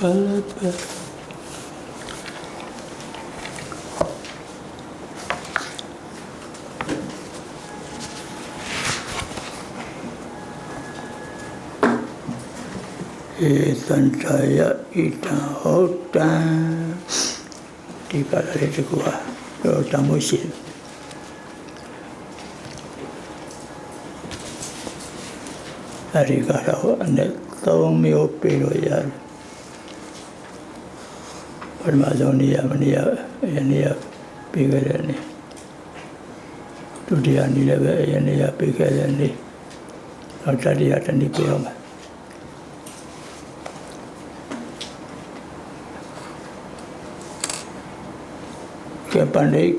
Kalapa. Santaya ita hotan di pada itu gua tamu sih hari kalau anda tahu miopi loyal permasalahan ni pikiran ni tu dia ni lebe ni pikiran ni ada dia tadi pikiran pandai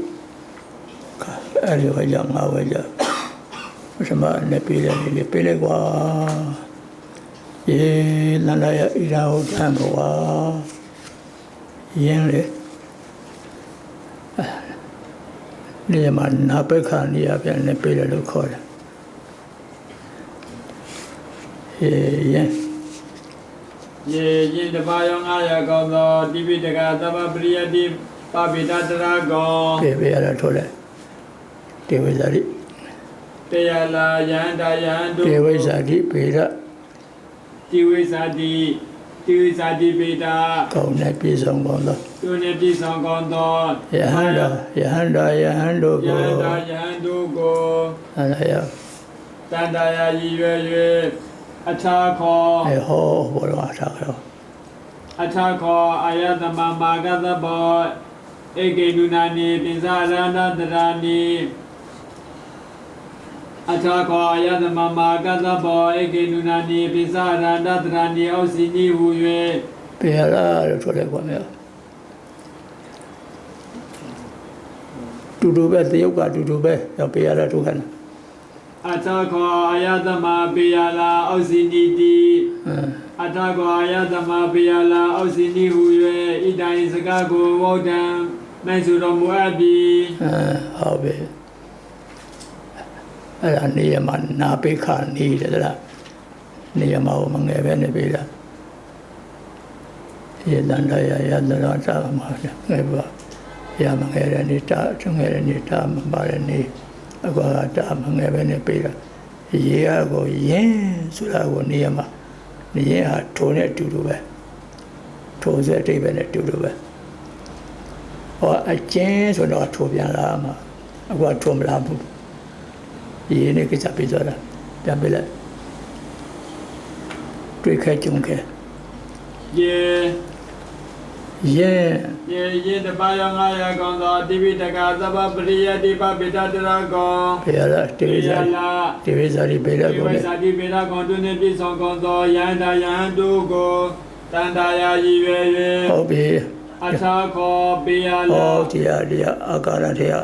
ada wajah ngawajah sama nepile gua ye nalaya irau dan gua yang le ni mana perkara ni apa yang nepile lu kau ye depan yang ayah kau tu TV dekat apa pria di Pabida Dragon. Bebe ada thole. Dewi Zari. Teyala Yanda Yandu. Dewi Zari beda. Dewi Zadi beda. Kau nak pisang kondo. Kau nak pisang kondo. Yahanda go. Alaya. Tanda ya yue. Atako. Ho boleh atako. Atako ayat mama kata boy. Ege nunani pinzarana drani Atako ayat mama kata boy ege nunani pinzarana drani ausini huye Piala ada thole gua mea. Duduk tiup duduk yang piala tu kan. Atako ayat mama piala ausini di Atako ayat mama piala ausini huye idai sekago wodan Mensuromu abi. Abi. Ada ni yang mana pekar ni adalah ni yang mau mengeber ni bila. Ia tanda ya dalam sama ngeber. Ia mengeber ni tak, mengeber ni tak, membalas ni. Aku ada mengeber ni bila. Ia aku sudah aku ni yang ni yang thone dulu thone saya tiba ni dulu a chen so no to pian la ma aku to ma la bu yi ni ke cha pi so la pian pi la tui khai chung ke ye de ba yang aya kong do TV dekat apa pria di Pabida Dragon. Piala TV Zari bela go. TV Zari bela kong tu ni pisang kong do Yanda Yandu go. Tanda ya yue. Hobi. Atako piala. Oh dia agak dia.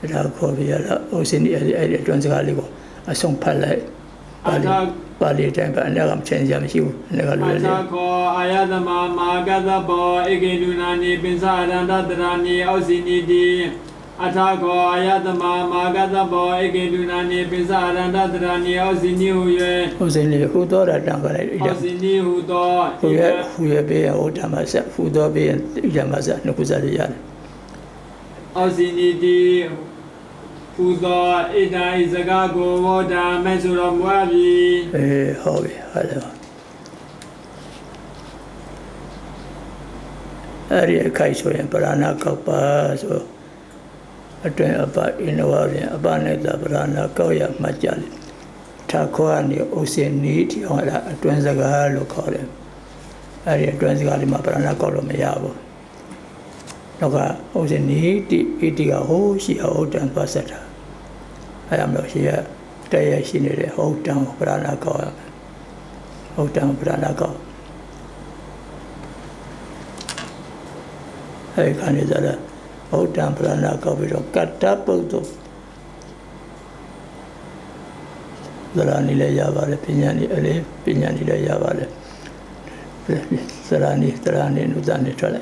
Atako piala. Oh sini ada tuan sekali ko. Asong palai. Bali tempat anda kam chen jam siu. Anda kalau Atako ayat mama kata boy ege nunani pinzarana drani ausini di. Atako ayat mama kata boy ege nunani pinzarana drani ausini huye. Ausini hudo datang kalau ausini hudo. Huye be oda masa hudo be jamasa nukuzali yar. Ausini di hudo ida izagago woda mensuromu abi. Hobi ada. Hari kaiso yang pernah kapa so. Ada apa inovasi apa ni dah pernah kau yang macam takkan ni usini dia ada tuan segala lokal. Hari tuan segala lima pernah kau lo meyabu. Noka usini di ho si ho dan pasar. Ayam lo si daya sini le ho dan pernah kau. Ho dan pernah kau. Hari kan ni dah Hutan pernah kau biro kata pun Serani le jawab pinyani le jawab serani nutan ni cale.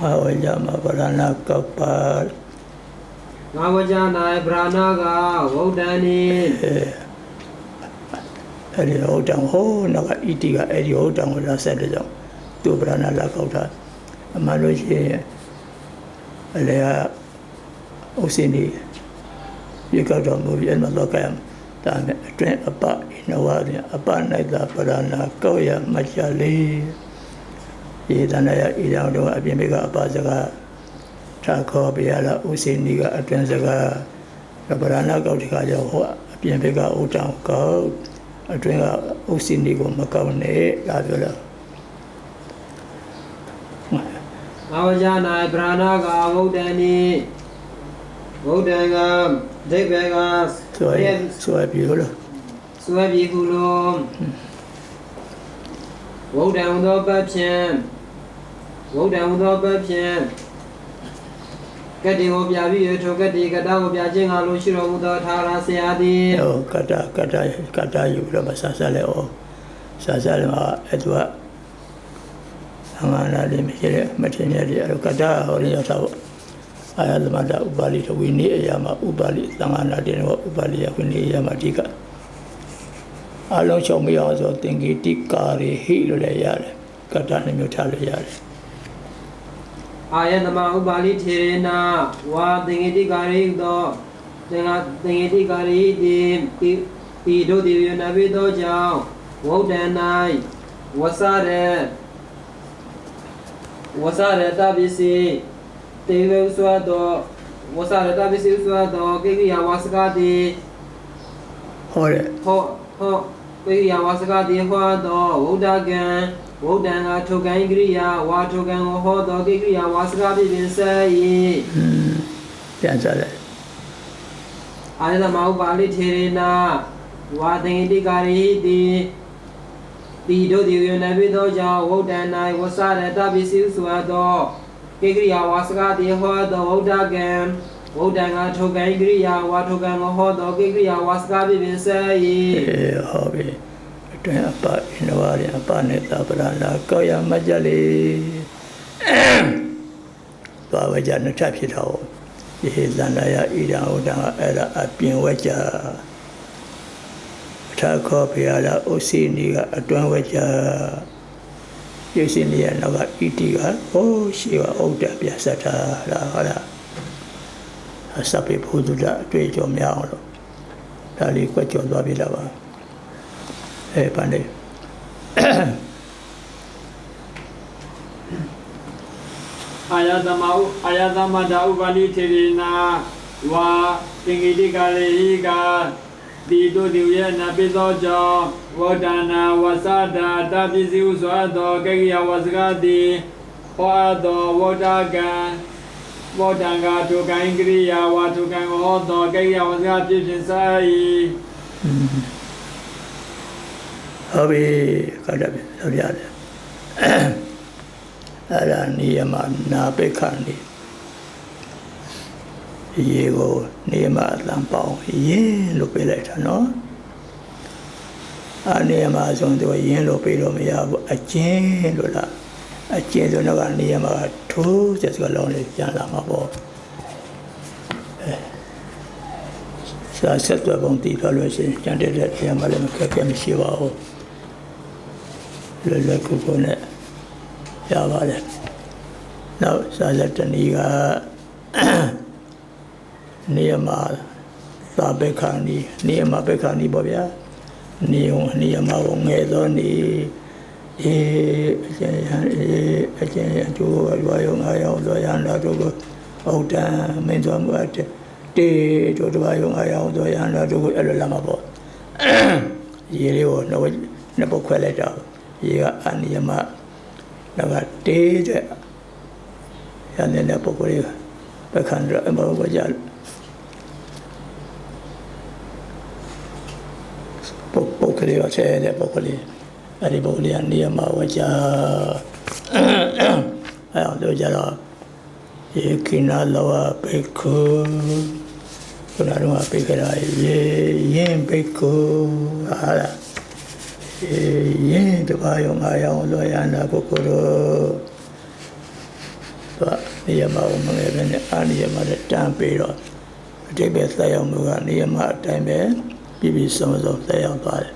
Awal jama pernah kapal Ngawajana Branaga Vodani Eddie Hotan Ho Naga Itiga Eddie Hotan was said to Brana Lakota a Malushi Alea Osini you got a movie and Malokam than a train apart in a while upon like the Parana Koya Machali Idanaya Idano Abimiga Abazaga Tako Biala Usiniga Atranzaga Parana Gautika Abimiga Utan Go a drink Usinigo Macone Lavilla Ngawajana Branaga Vodani Vodanga Devegas so I beautiful Swabi Gulum Vodang the Babchen Vodang the Babchen Getting of Yavi to get the Gada of Yajing Alushiro the Tara Seadi. Oh, Kata, you from Sasale or Sasalma, Edward Hamana, Material, Kata, or Yatawa. I had the mother Ubali to Winnie Yama Ubali, Samana, Dino Ubali, Winnie Yamatika. I don't show me also thinking Tikari, Hilo Yale, Katana Mutali Yale. I am the Maubali Tirena, what the Gari do, the Gari, the do the Navido Jow, Wodanai, Wasare WC, they will swado, Wasare WC swado, Gigia Wasgadi, Gigia Wasgadi, Wado, Wodagan. Wodanga togan gria, watogan hodo gria, wasgabi bin say. Yansale. I the Maubali Tirina, Wating the Gari, the do the Navidoja, Wodana, Wasada, Tabisi Suado, Gigria, Wasgadi, Hodo, Wodagan, Wodanga togan gria, watogan hodo gigria, wasgabi bin say. Hobby. Apa inawari apa neta berana kau yang majali bawa jangan capi tahu ini zandaya idang udang ada api wajah tak kau piala usini ga atuan wajah di sini yang naga itiga oh siwa udah biasa dah lah sampai putu dah tujuh jam yang lo dari kau coba bila Pandai. Ayadama Ubali Tirina, Wa, Tingidi Galiga, Dido Divya Nabidojo, Wodana, Wasada, Tabisi Uswado, Gagia Wasgadi, Hoado, Wodaga, Wodanga to Gangria, Watugang Hodo, Gagia Wasgadi Sai. Hobby Kadabi, Sodiade. Ada Niyama Nabekandi. Yego Niyama Lampao, Yin Lopeleta, no? A Niyama on the Yin Lopelo Miyabu, a chain Lola, a chain to Naga Niyama, two just got lonely, Yanamabo. So I set up on the evaluation, chanted that Yamalem Kakem Shiva. Le coupone Yavale. Now, Sajataniga Niyama Sabekani, Niyama Bekani Bobia, Niyama Wongedoni, Wayong Ayaw, Doyanda to go out and Menzon Wat, Day to Wayong Ayaw, Doyanda to go Elamabo. Yellow, no Qualita. Ia aniyama naga te yani na pokori bakandra embawa jal pokori wa che pokori ari pokori aniyama waja ayo do jala ekina lawa peko kuna ruwa pekera yen peko ala yin to bayong ayaw lo yana kokoro to niyama o mga ani yama de tampe ro တိပဲသက်ရောက်မှုကနေရာမှာအတိုင်းပဲပြည်ပြည်စုံစုံသက်ရောက်သွားတယ်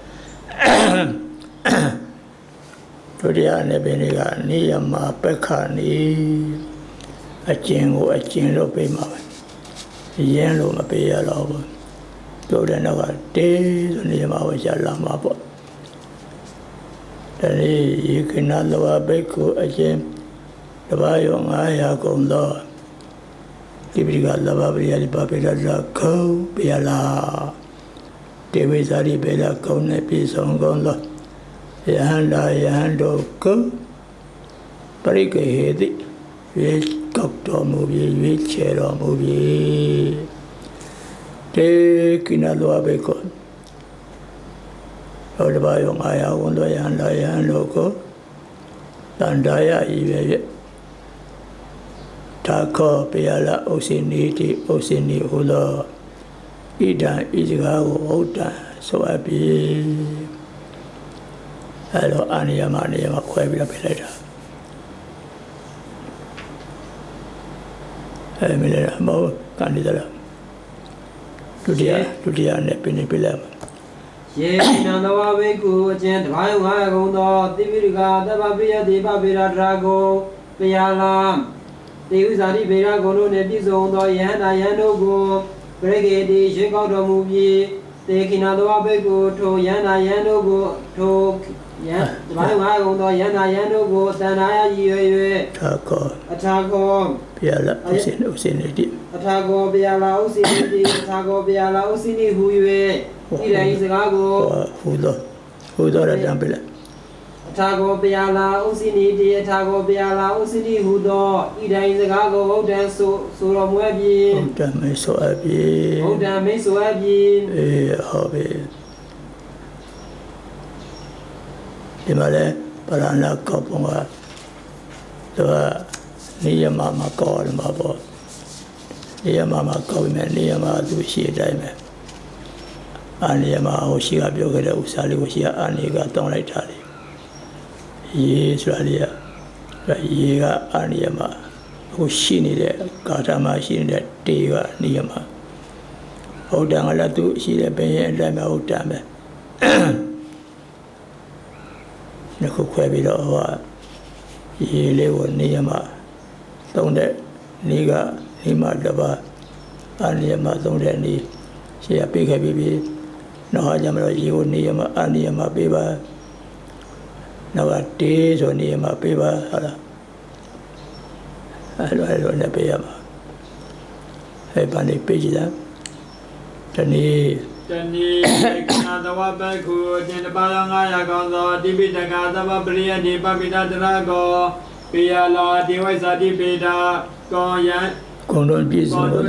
ဒုတိယအနေနဲ့ကနေရာမှာပက္ခနေအကျဉ်ကိုအကျဉ်လို့ပေးမှာပဲရင်းလို့မပေးရတော့ဘူးပြောတဲ့နောက်ကတေးဆိုနေရာမှာဝရှာလာမှာပေါ့ဒါလေးယေကနာလောဘိက္ခုအကျဉ်တပါးရော900ကုန်သောတိပိကလဘပရိယတိပပိရဇခုံပြလာတေဝိဇာတိပေလာကုံနဲ့ပြည့်စုံကုန်သောယဟန္တာယဟန်တို့ကုံပရိကေဟေတိရွေးကောက်တော်မူပြီးရွေးချယ်တော်မူပြီးတေကိနလောဘိက္ခုဟောတပါးရော900ကုန်သောယဟန္တာယဟန်တို့ကိုတန္တာယဤရဲ့ထာခောပေယလာဥစိနီတိဥစိနီဟူသောဣဒံဤစကားကိုဟုတ်တံဆိုအပ်ပြီအဲလိုအာနိယမနေရာမှာခွဲပြီးတော့ပြလိုက်တာအဲမလဲမောကန်ဒီလားဒုတိယနဲ့ပြနေပြလိုက်မှာယေနန္ဒဝဘိက္ခုအကျဉ်တပါးရော900ကုန်သောတိပိရိကသဗ္ဗပရိယတိပပိရဒရာကိုပယလာတေဝိဇာတိဗေရဂုံတို့နှင့်ပြည့်စုံသောယဟန္တာယဟန်တို့ကိုပရိကေတိရွေးကောက်တော်မူပြီးတေခိနာသောဘိက္ခုထိုယဟန္တာယဟန်တို့ကိုထိုယဟတပါး900ကုန်သောယဟန္တာယဟန်တို့ကိုတဏ္ဍာယရည်ရွယ်ထာခောအထာခောပယလာဥစိနေတိအထာခောပယလာဥစိနေတိအထာခောပယလာဥစိနိဟူ၍ဤတိုင်းစကားကိုဟူသောရတံပြလက်အထာကောပယလာဥစိနိတိအထာကောပယလာဥစိနိဟူသောဤတိုင်းစကားကိုဟုတ်တန်ဆိုတော်မူအပ်ပြီဟုတ်တန်မေဆိုအပ်ပြီဟုတ်တန်မေဆိုအပ်ပြီဟုတ်ပြီဒီမှာလဲပရဏကောပုံကသူကနေရမှာကောတယ်မှာပေါ့နေရမှာကောပြီမဲ့နေရမှာသူရှိတဲ့အတိုင်းပဲအာနိယမှာဟိုရှိကပြောခဲ့တဲ့ဥစ္စာလေးကိုရှိကအာနိကတောင်းလိုက်တာလေရေဆိုတာလေးကရေကအာနိယမှာအခုရှိနေတဲ့ကာထာမှာရှိနေတဲ့တေကအနိယမှာဟုတ်တယ်ငါလည်းသူရှိတဲ့ပင်ရဲ့အတိုင်းမှာဟုတ်တယ်မယ်နှစ်ခုခွဲပြီးတော့ဟိုရေလေးကိုနိယမှာသုံးတဲ့နေကနေမှာတပါအာနိယမှာသုံးတဲ့နေရှိရပေးခဲ့ပြီးနောက်ကြမှာရေကိုနေရမှာအာနိယမှာပေးပါနောက်ကတေးဆိုနေရမှာပေးပါဟာလားအဲ့လိုနဲ့ပေးရမှာအဲ့ဘာနေပေးကြလားတနည်းခဏသဝဘက္ခုအကျဉ်တပါး900ကောင်းသောတိပိတကသဗ္ဗပရိယတိပပိတတရကောပေယလာဒေဝိဇာတိပေတာကောယံကုံတော်ပြည့်စုံသော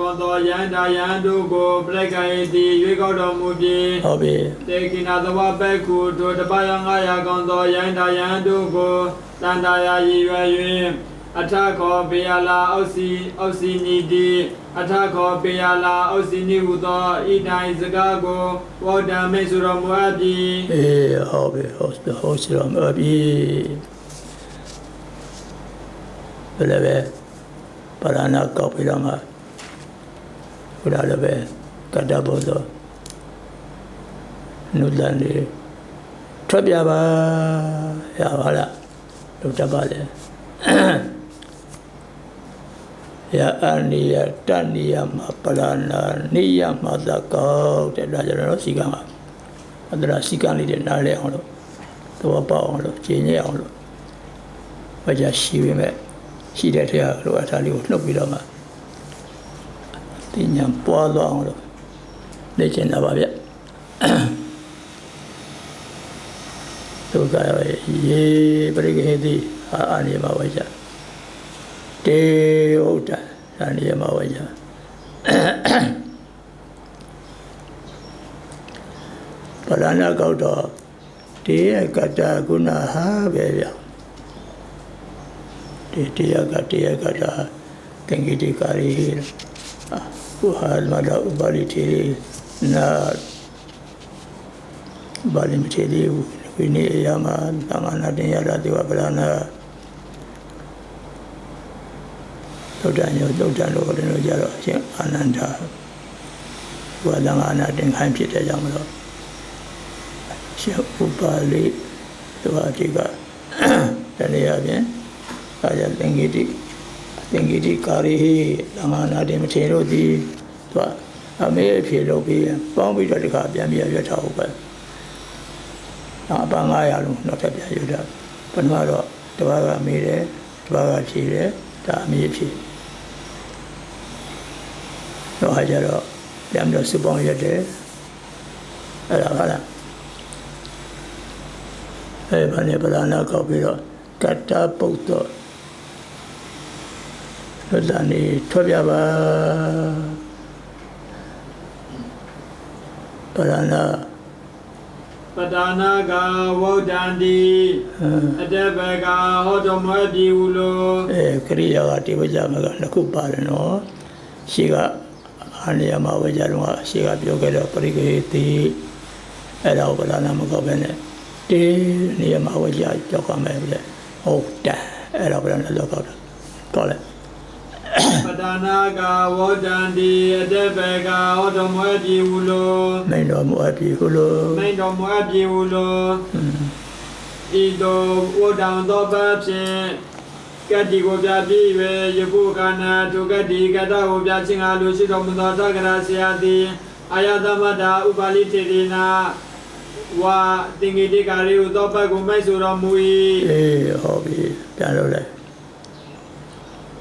ကောသောယန္တာယံတို့ကိုပရိက္ခေတိရွေးကောက်တော်မူပြီးဟုတ်ပြီတေကိနာသဝဘက္ခုတို့တပါး900ကောင်းသောယန္တာယံတို့ကိုတန္တာယရည်ရွယ်၍အထခောပေယလာဩစီနီတိအထခောပေယလာဩစီနီဟုသောဤတိုင်းစကားကိုဝေါတံမိတ်ဆိုတော်မူအပ်ပြီဟုတ်ပြီဟုတ်ဆိုတော်မူအပ်ပြီဘယ်လဲပဲပရဏကောက်ပြီးတော့မှဘုရားလည်းပဲတတ္တဘောသောနုဒ္ဒန်လေးထွက်ပြပါရပါလားလို့တတ်ပါလေယအနိယတနိယမပရဏနိယမသကောတဲ့ဒါကြတော့စီကံပါအတရာစီကံလေးတွေနားလဲအောင်လို့သဘောပေါက်အောင်လို့ကျင့်ရအောင်လို့ဘာကြရှိပေမဲ့ရှိတဲ့ထဲကလိုအပ်တာလေးကိုနှုတ်ပြီးတော့မှတင်ညာပွားသွားအောင်လို့နေကျင်တာပါဗျဒုက္ခရေပရိကေတိအာနိယမဝိဇ္ဇာတေဟုတ်တာအာနိယမဝိဇ္ဇာပရဏကောက်တော့တေယကတ္တကုဏဟာပဲဗျတရားကတသင်္ကိတိကာရီဘုရားမတော်ဥပါလိထေရီနာဘာလိမထေရီဝိနည်းအယမသံဃာနာတင်ရတာဒီဝပရဏ သုတ္တညောသုတ္တလို့ဒီလိုကြတော့အရှင်အာနန္ဒာဘုရားသံဃာနာတင်ခိုင်းဖြစ်တဲ့ကြောင့်မလို့ရှင်ဥပါလိသူဟာဒီကတနည်းအားဖြင့်အာရသင်္ကေတိကာရီဟိသံဃာနာတင်မထေတို့သည်သူအမေအဖြစ်လုပ်ပြီးပေါင်းပြီးတော့ဒီကပြန်ပြီးရွတ်ထားဟုတ်ပဲအပန်း900လုံးနောက်ထပ်ပြန်ရွတ်တာပထမတော့တပါးကမေးတယ်တပါးကဖြေတယ်ဒါအမေအဖြစ်တော့ဟာကြတော့ပြန်ပြီးစုပေါင်းရွတ်တယ်အဲ့ဒါဟာလားအဲ့ဘာနဲ့ပဒနာကောက်ပြီးတော့ကတ္တပုဒ်တော့လွတ်လာနေထွက်ပြပါပဒနာကဝုဒ္ဒန္တိအတဘကဟောတော်မွဲပြီဟုလို့ကရိယာကတိဝကြမကနှစ်ခုပါတယ်နော်ရှိကအာနိယမဝကြတော့ရှိကပြောခဲ့တော့ပရိကေတိအဲ့ဒါပဒနာမကောက်ပဲနဲ့တေနိယမဝကြကြောက်ရမယ်ဗျဟုတ်တယ်အဲ့ဒါပဒနာတော့ကောက်တယ်ကောက်လိုက်ပဒနာကဝုဒ္ဒန္တိအတဘကဟောတော်မွဲပြီဟုလို့မိန်တော်မွဲပြီဟုလို့ဤသို့ဝုဒ္ဒံသောပဖြင့်ကတိကိုပြပြီး၍ယခုကနာဒုက္ခတိကတကိုပြခြင်းအားလို့ရှိတော်မူသောသက္ကရာဆရာသည်အာယသမတ္တာဥပါလိတေရိနာဝါတင်္ဂိတိကာရီဟုသောဘက်ကိုမိတ်ဆိုတော်မူ၏ဟုတ်ပြီပြန်လို့လေ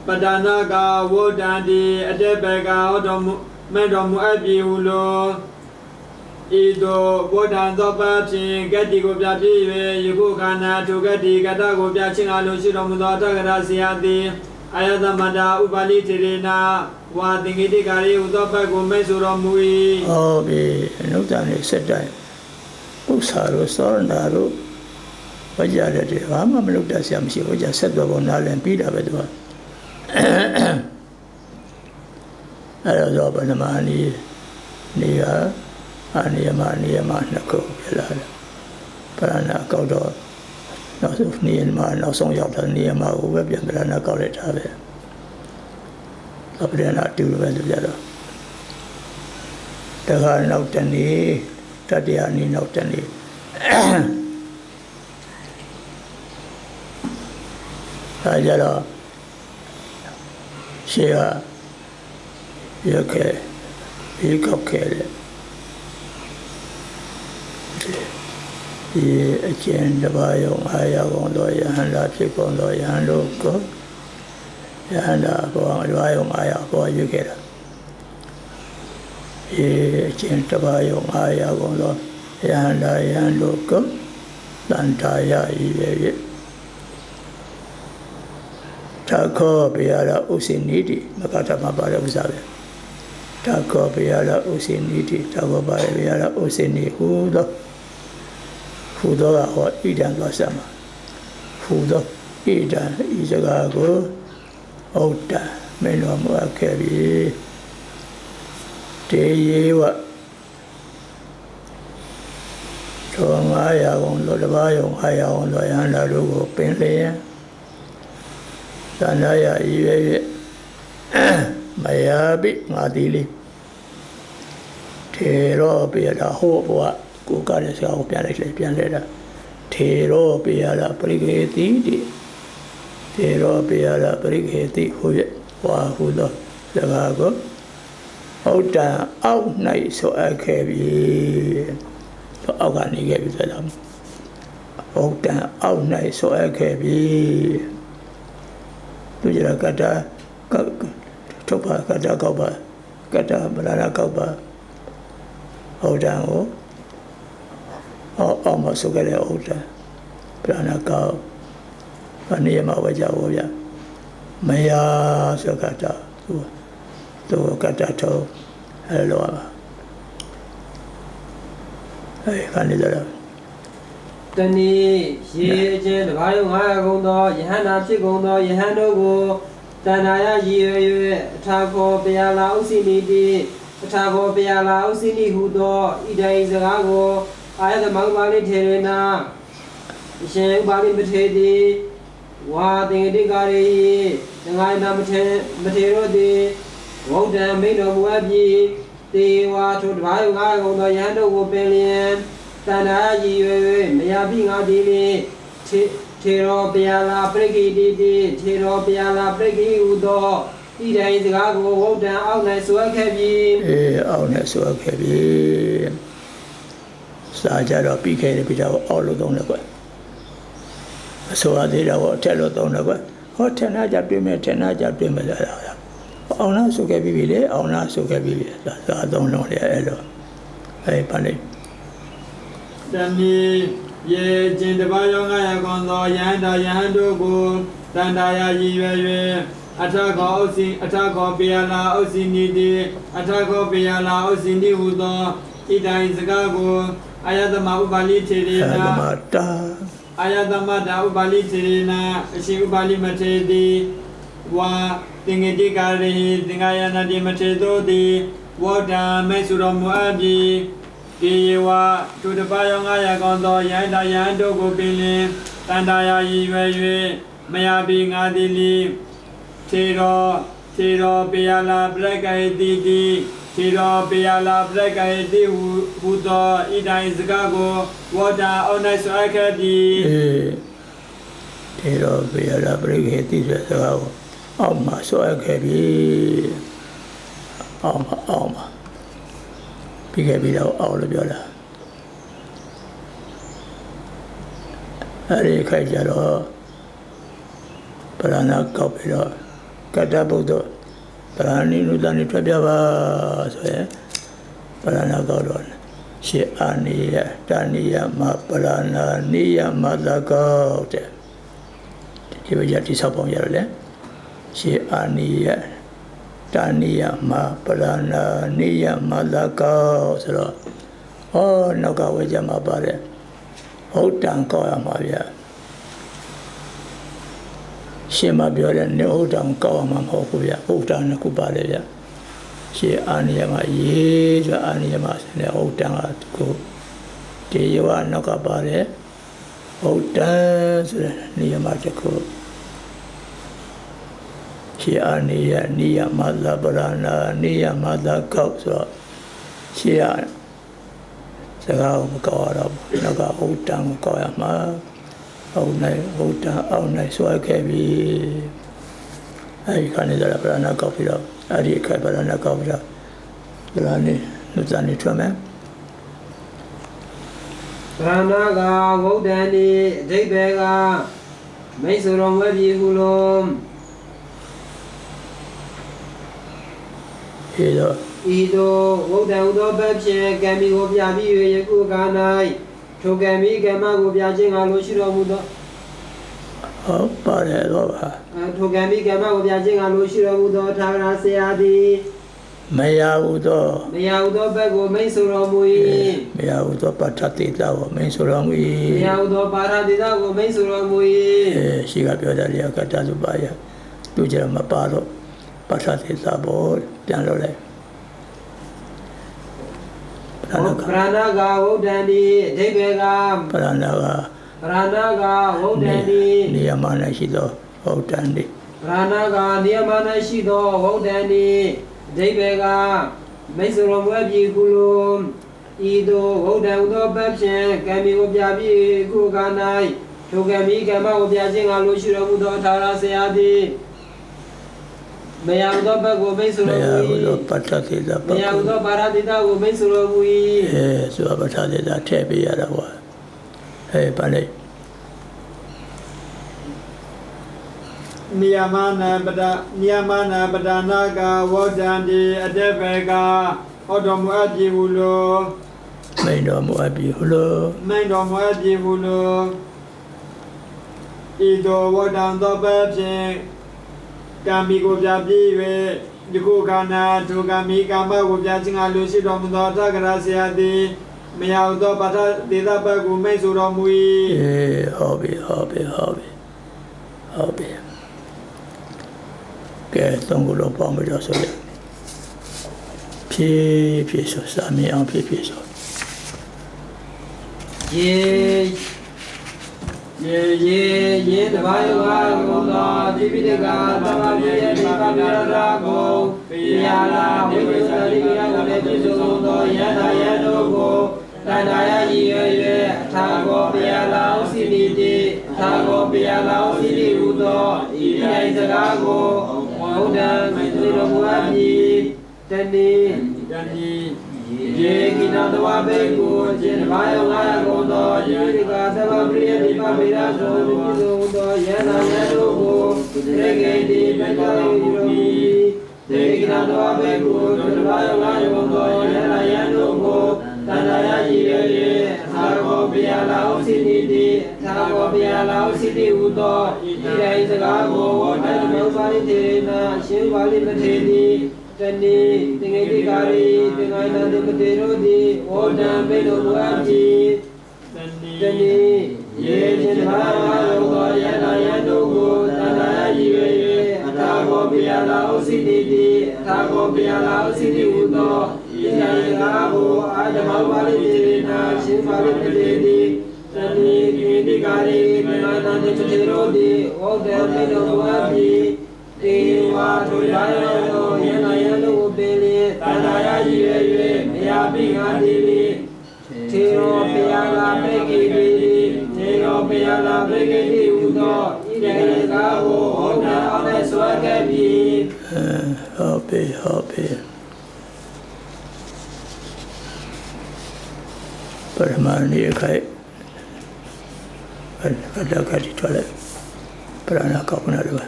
ပဒနာကဝုဒ္ဒန္တိအတဘကဟောတော်မူမဲ့တော်မူအပ်ပြီဟုလို့ဤသို့ဝုဒ္ဒံသောပဖြင့်ကတိကိုပြပြ၍ယခုခန္ဓာဒုက္ခတိကတကိုပြခြင်းအားလို့ရှိတော်မူသောတက္ကရာဆရာသည်အာယသမတ္တာဥပါလိတေရိနာဝါတင်္ဂိတိကာရီဟုသောဘက်ကိုမိတ်ဆိုတော်မူ၏ဟုတ်ပြီအနုတ္တနဲ့စက်တိုင်းဥစ္စာတို့စောရဏတို့ဝကြတဲ့ဘာမှမလုပ်တတ်ဆရာမရှိဘူးကြာဆက်တော်ပေါ်နားလည်ပြီးတာပဲသူကအဲ့တော့ဗနမနီနေရအာနိယမနှစ်ခုပြလာတယ်ပရဏကောက်တော့နောက်ဆုံးနေရမှာနောက်ဆုံးရောက်တဲ့နေရမှာကိုပဲပြန်ပရဏကောက်လိုက်တာပဲအပရဏတူပဲဆိုကြတော့တခါနောက်တနေ့တတိယနေ့နောက်တနေ့ဒါကြတော့ရှေ့ကရခဲ့ဒီကောက်ခဲ့တယ်ဒီအကျဉ်းတစ်ပါးယုံအားရကုန်သောယဟန္တာဖြစ်ကုန်သောယဟန်တို့ကိုယဟန္တာဘောတစ်ပါးယုံအားရပေါ်ရွခဲ့တာဒီအကျဉ်းတစ်ပါးယုံအားရကုန်သောယဟန္တာယဟန်တို့ကိုတန်ထာယဤရဲ့ထာခောပိယရာဥစိနိတိမကထမပါတဲ့ဥစ္စာပဲထာခောပိယရာဥစိနိတိထာခောပါပိယရာဥစိနိဟူသောကဟောဣဒံသွားစမှာဟူသောဣဒံဤစကားကိုဟုတ်တာမင်းတော်မူခဲ့ပြီတေယေဝသော900ကုန်သောတပါးယုံ900ကုန်သောယဟန္တာတို့ကိုပင်လျင်သန္တာယဤရဲ့မယာပိငါတိလေးထေရောပိယတာဟောဘဝကိုကလည်းစကားကိုပြန်လိုက်တာထေရောပိယတာပရိကေတိတိထေရောပိယတာပရိကေတိဟူရဲ့ဝါဟုသောစကားကိုဟုတ်တန်အောက်၌ဆိုအပ်ခဲ့ပြီအောက်ကနေခဲ့ပြီဆိုတော့ဟုတ်တန်အောက်၌ဆိုအပ်ခဲ့ပြီသူကြကတ္တထုတ်ပါကတ္တကောက်ပါကတ္တဗလာနာကောက်ပါဟုတ်တန်ကိုအောင်မဆုကြတဲ့ဟုတ်တန်ဗလာနာကောက်ဘာနေမှာဝကြဘောဗျမယာဆိုကတ္တသူကတ္တထုတ်အဲ့လိုပါအဲ့ခါနေကြတော့တနည်းရေအချင်းတစ်ပါးယုံ900ကုန်သောယဟန္တာဖြစ်ကုန်သောယဟန်တို့ကိုတဏ္ဍာယရည်ရွယ်၍အထာခောပယလာဥစိနိတိအထာခောပယလာဥစိနိဟုသောဣဒိစကားကိုအာယသမဥပါလိထေရနာအရှင်ဥပါလိမထေတိ ဝါတင်တိကာရီငငိုင်းနာမထေရောတိဝုဒ္ဓံမိတော်မူအပ်ပြီးတေဝါထိုတဘာယငါကုံသောယဟန်တို့ကိုပင်လျင်တဏ္ဍာရည်၍မယာပိငါဒီလင်ထေရောပယလာပရိကိတိတိထေရောပယလာပရိကိဟုသောဤတိုင်းစကားကိုဝုဒ္ဓံအောက်၌ဆွဲခဲ့ပြီးအောက်နဲ့ဆွဲခဲ့ပြီးစာကြတော့ပြီးခဲ့တဲ့ပြကြတော့အောက်လို့သုံးတယ်ကွအဆိုအသေးတော့အထက်လို့သုံးတယ်ကွဟောထက်နာကြပြင်းမဲ့ထက်နာကြပြင်းမဲ့လားအောင်လားဆိုခဲ့ပြီလေအောင်လားဆိုခဲ့ပြီသာသုံးလုံးလေအဲ့လိုပါလေတမီယေကျင်တပါးယောငါရကွန်သောယဟန်တို့ကိုတန်တာယာရည်ရွယ်၍အထခောပေယလာဥစီနီတိအထခောပေယလာဥစီနီဟုသောဤတိုင်းစကားကိုအာယသမဥပါလိထေရနာအာယသမတာဥပါလိထေရနာအရှင်ဥပါလိမထေတိဝါတင်္ဂတိကာရိသင်္ဃာယနာတိမထေသောတိဝေါဒံမေစုတော်မူအပ်ပြီးကေယဝသူတပါးယောငါရကောင်းသောယန္တယံတို့ကိုပင်လင်တန်တာယာရည်ရွယ်၍မယာဘီငါတိလီထေရောပေယလာပရကေတိတိထေရောပေယလာပရကေတိဟုသောဤတိုင်းစကားကိုဝေါဒံအောက်၌ဆွဲခဲ့ပြီးထေရောပေယလာပရကေတိဆိုစကားကိုအောက်မှာဆွဲခဲ့ပြီးအောက်မှာပြီးခဲ့ပြီးတော့အောက်လို့ပြောတာအဲဒီခိုက်ကြတော့ပရဏကောက်ပြီးတော့ကတ္တဗုဒ္ဓပရဏိနုတန်ထွက်ပြပါဆိုရင်ပရဏကောက်တော့ရှေအာနိယတဏိယမပရဏနိယမသကောက်တဲ့ဒီဘက်တိဆောက်ပေါင်းရတယ်လေရှေအာနိယတဏိယမပရဏနိယမသကောဆိုတော့နောက်ကဝေကြမှာပါတယ်ဟုတ်တန်ကောက်ရမှာဗျာရှင်မပြောတဲ့နေဟုတ်တန်ကောက်ရမှာမဟုတ်ဘူးဗျာဟုတ်တန်ကခုပါလေဗျာရှေအာနိယမရေးဆိုအာနိယမဆိုတဲ့ဟုတ်တန်ကကိုတေယဝနောက်ကပါတယ်ဟုတ်တန်ဆိုတဲ့နိယမတခုရှေအာနိယနိယမသပရဏနိယမသကောက်ဆိုတော့ရှေရစကားကိုမကောက်ရတော့ဘူးနောက်ကဟုတ်တန်ကိုကောက်ရမှာဟုတ်တန်အောက်၌ဆွဲခဲ့ပြီအဲဒီခါနေကြတာပရဏကောက်ပြီးတော့အဲဒီခိုင်ပရဏကောက်ပြီးတော့ဒီလားနေလူစားနေထွက်မယ်ပရဏကဝုဒ္ဓံဤအဓိပ္ပာယ်ကမိတ်ဆွေတော်ဝဲပြီဟုလုံးဤသို့ဝုဒ္ဓံဥသောဘဖြင့်ကံမီကိုပြပြီး၍ယခုအခါ၌ထိုကံမီကမ္မကိုပြခြင်းကလိုရှိတော်မူသောဟုတ်ပါတယ်တော့ပါထိုကံမီကမ္မကိုပြခြင်းကလိုရှိတော်မူသောထာဝရဆရာသည်မရဟုသောဘက်ကိုမိတ်ဆွေတော်မူ၏မရဟုသောပါဋ္ဌတိတာကိုမိတ်ဆွေတော်မူ၏မရဟုသောပါဋ္ဌတိတာကိုမိတ်ဆွေတော်မူ၏ရှိကပြောတယ်လေကတ္တသုပါယသူကြမပါတော့ပါဋ္ဌတိတာဘောပြန်လို့လေပရဏကဝုဒ္ဓံဒီအဓိပ္ပာယ်ကပရဏကဝုဒ္ဓံဒီနိယမ၌ရှိသောဝုဒ္ဓံဒီပရဏကနိယမ၌ရှိသောဝုဒ္ဓံဒီအဓိပ္ပာယ်ကမိတ်ဆွေတော်မူပြီကုလိုဤသို့ဝုဒ္ဓံသောဘက်ဖြင့်ကံမီကိုပြပြီးခုက၌ထိုကံမီကမ္မကိုပြခြင်းကလိုရှိတော်မူသောထာဝရဆရာသည်မယဥသောဘက်ကိုမိတ်ဆွေတော်မူ၏ပဋ္ဌတိတာမယဥသောပါရတိတာကိုမိတ်ဆွေတော်မူ၏ဆိုပဋ္ဌတိတာထည့်ပေးရတာကွာပါလေနိယမနာပဒနာကဝေါဒံဒီအတေဘေကဟောတော်မူအပ်ပြီဟုလိုမိန်တော်မူအပ်ပြီဟုလိုဤသို့ဝေါဒံသောဘဖြင့်ကံမီကိုပြပြီး၍ဒီခုခန္ဓာဒုက္ခမီကာမကိုပြခြင်းကလူရှိတော်မူသောသက္ကရာဆရာသည်မယသောပါဋ္ဌတိတာဘကိုမိတ်ဆွေတော်မူ၏ဟုတ်ပြီကဲသုံးခုလုံးပေါင်းပြီးတော့ဆိုရဖြည်းဆိုစာမင်းအောင်ဖြည်းဆိုယေ ye dvayuga gondo dividega tavapiya dipapira rago piyala vidudari viragune pisogondo yana yadogo tanaya yiye thago piyala usiniti thago piyala usini udo iyai sagago Buddha Niroguabi Tani Ye Kinadwa Beku Jin Bayo Gaya Gondo Yurika Tavapriya Dipapira Gondo Yana Yadogo Regedi Bekayo Yirogi Ye Kinadwa Beku Jin Bayo Gaya Gondo Yana Yadogo Tanaya Yiye Thago Piyala Usiniti Thago Piyala Usini Udo Iyai Sagago Watan Maupari Terena Shivali Pateni Tani Tingeti Kari Tingaina Dipaterodi Watan Bedo Muaji Tani Ye Jinhara Yogo Yana Yadogo Tanaya Yiye Thago Piyala Usiniti Thago Piyala Usini Udo Iyai Sagago Watan Maupari Terena Shivali Pateni Tani Tingeti Kari Tingaina Dipaterodi Watan Bedo Muaji Dewa Tuyano Yana Yano Beli Tanaya Yiye Mayabinga Dili Tiro Piyala Pekidi Tiro Piyala Pekidi Udo Ide Gabo Ona Ona Swagabi Happy Paramani Kai Kadakati Toilet Prana Kapunadava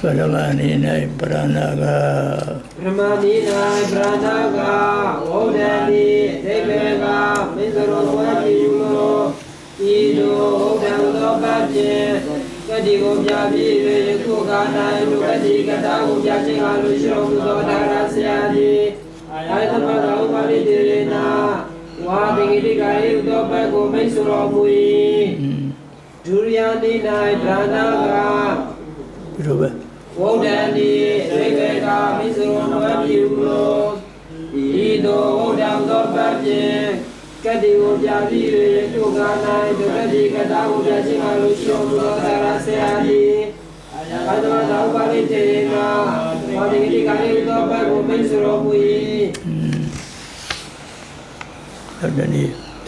Paramani Nai Pranaga Ramani Nai Pranaga Odani Devega Mizoro Wadi Ulo Ido Odano Baje Kadi Gobjabi Kukana Kadi Kata Gobjabi Halu Shromudo Darasiadi Ayatapata Upali Direna Wadi Gari Udopa Gome Surobui Duriani Nai Pranaga Wodani Rebecca Mizron Wabiulo Ido Wodam Baje Kadi Wojabi Tugana Kadi Kata Wojaji Malusho Daraseadi Ayatapata Upali Direna Wadi Gari Udopa Gome Surobui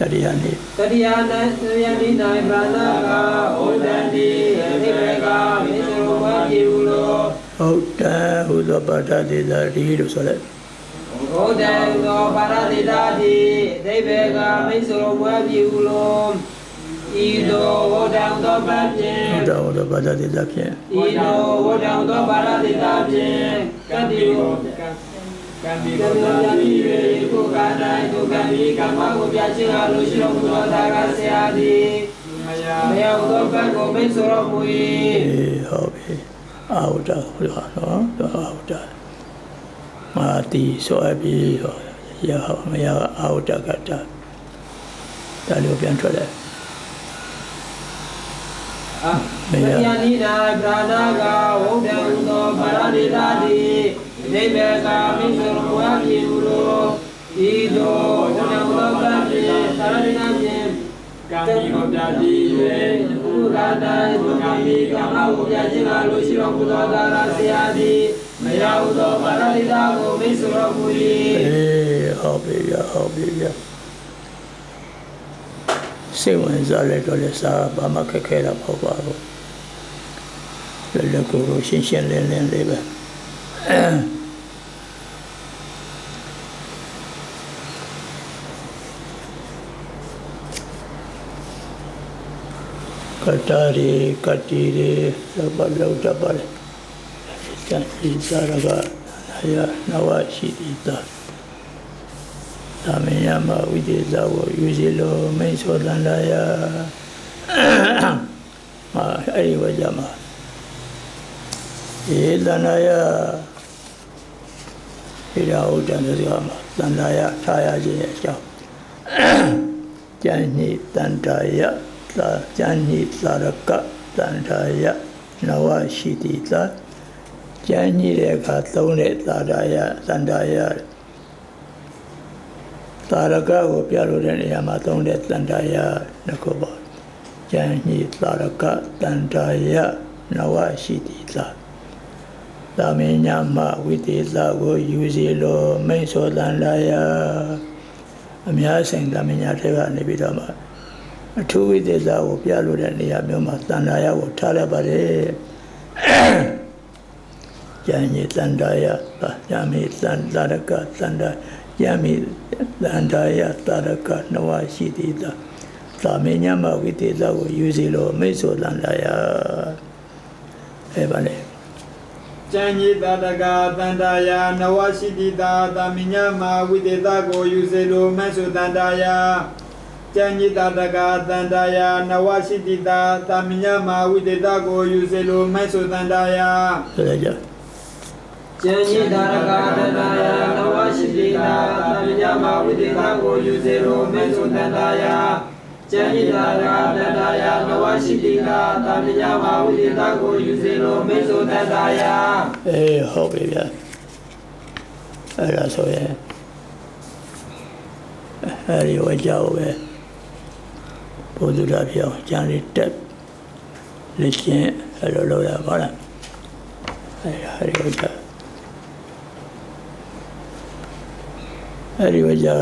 Tadiyani Nai Pranaga Odani Rebecca Mizron Wabiulo Oda Udo Padadi Dadi Sole Oda Padadi Dadi Rebecca Mizron Wabiulo Ido Oda Padadi Udo Padadi Dadi Ido Oda Padadi Dadi Kadi Kami Gopjadi Kukana Kukami Kamaku Biaci Halu Shromudo Darasiadi Maya Udopa Gome Surobui Hobi Auda Auda Mati Soabi Ya Maya Auda Kata Lalu Pian Tole Maya Nina Pranaga Oda Udo Paradi Dadi Rebecca Mizron Wabiulo Ido Oda Baje Taradinam Kami Gopjadi Kukana Kami Kamaku Biaci Halu Shromudo Darasiadi Maya Udo Paradi Dago Mizrobui Hobi Seven Zale Dole Sa Bama Kekera Papa Le Guru Shinshen Len Lebe Katari Katiri Sabalau Tabal Isaraga Naya Nawashita Tamiyama Widizawo Yuzilo Mensolandaya Ariwajama Ilanaya Iraudanazama Landaya Taya Jinesha Jani Tantaya Jani Saraka Tantaya Nawashita Jani Reka Tone Tandaya Taraka Pialudan Yamaton Tandaya Nakoba ကျန်ညိသာရကတန္တာယနဝရှိတိသာသာမညမဝိသေသကိုယူစီလိုမိတ်ဆောတန္တာယအများဆိုင်သာမညထဲကနေပြီးတော့မှအထူးဝိသေသကိုပြလို့တဲ့နေရာမျိုးမှာတန္တာယကိုထားရပါတယ်ကျန်ညိတန္တာယယမိတန္တာရကတန္တာယမိတန္တာယသာရကနဝရှိတိသာသာမညမဝိသေသကိုယူစီလိုမိတ်ဆောတန္တာယအဲ့ပါလေ ကျန်ညိတာတကတန္တာယာနဝရှိတိတာသာမညမဝိတေသကိုယူစေလိုမဆုတန္တာယာကျန်ညိတာတကတန္တာယာနဝရှိတိတာသာမညမဝိတေသကိုယူစေလိုမဆုတန္တာယာ ဆိုရကြ ကျန်ညိတာရကတန္တာယာနဝရှိတိတာသာမညမဝိတေသကိုယူစေလိုမေသုတန္တာယာကျန်ညိတာရကတန္တာယာနဝရှိတိတာသာမညမဝိတေသကိုယူစေလိုမေသုတန္တာယာ ဟုတ်ပြီဗျာအဲ့ဒါဆိုရင်အဲ့ဒီဝါကြောပဲဘုဒ္ဓရာပြောင်းကျန်လေးတက်လက်ချင်းအဲ့လိုလုပ်ရပါလားအဲ့ဒီဝါကြောအဲ့ဒီဝါကြော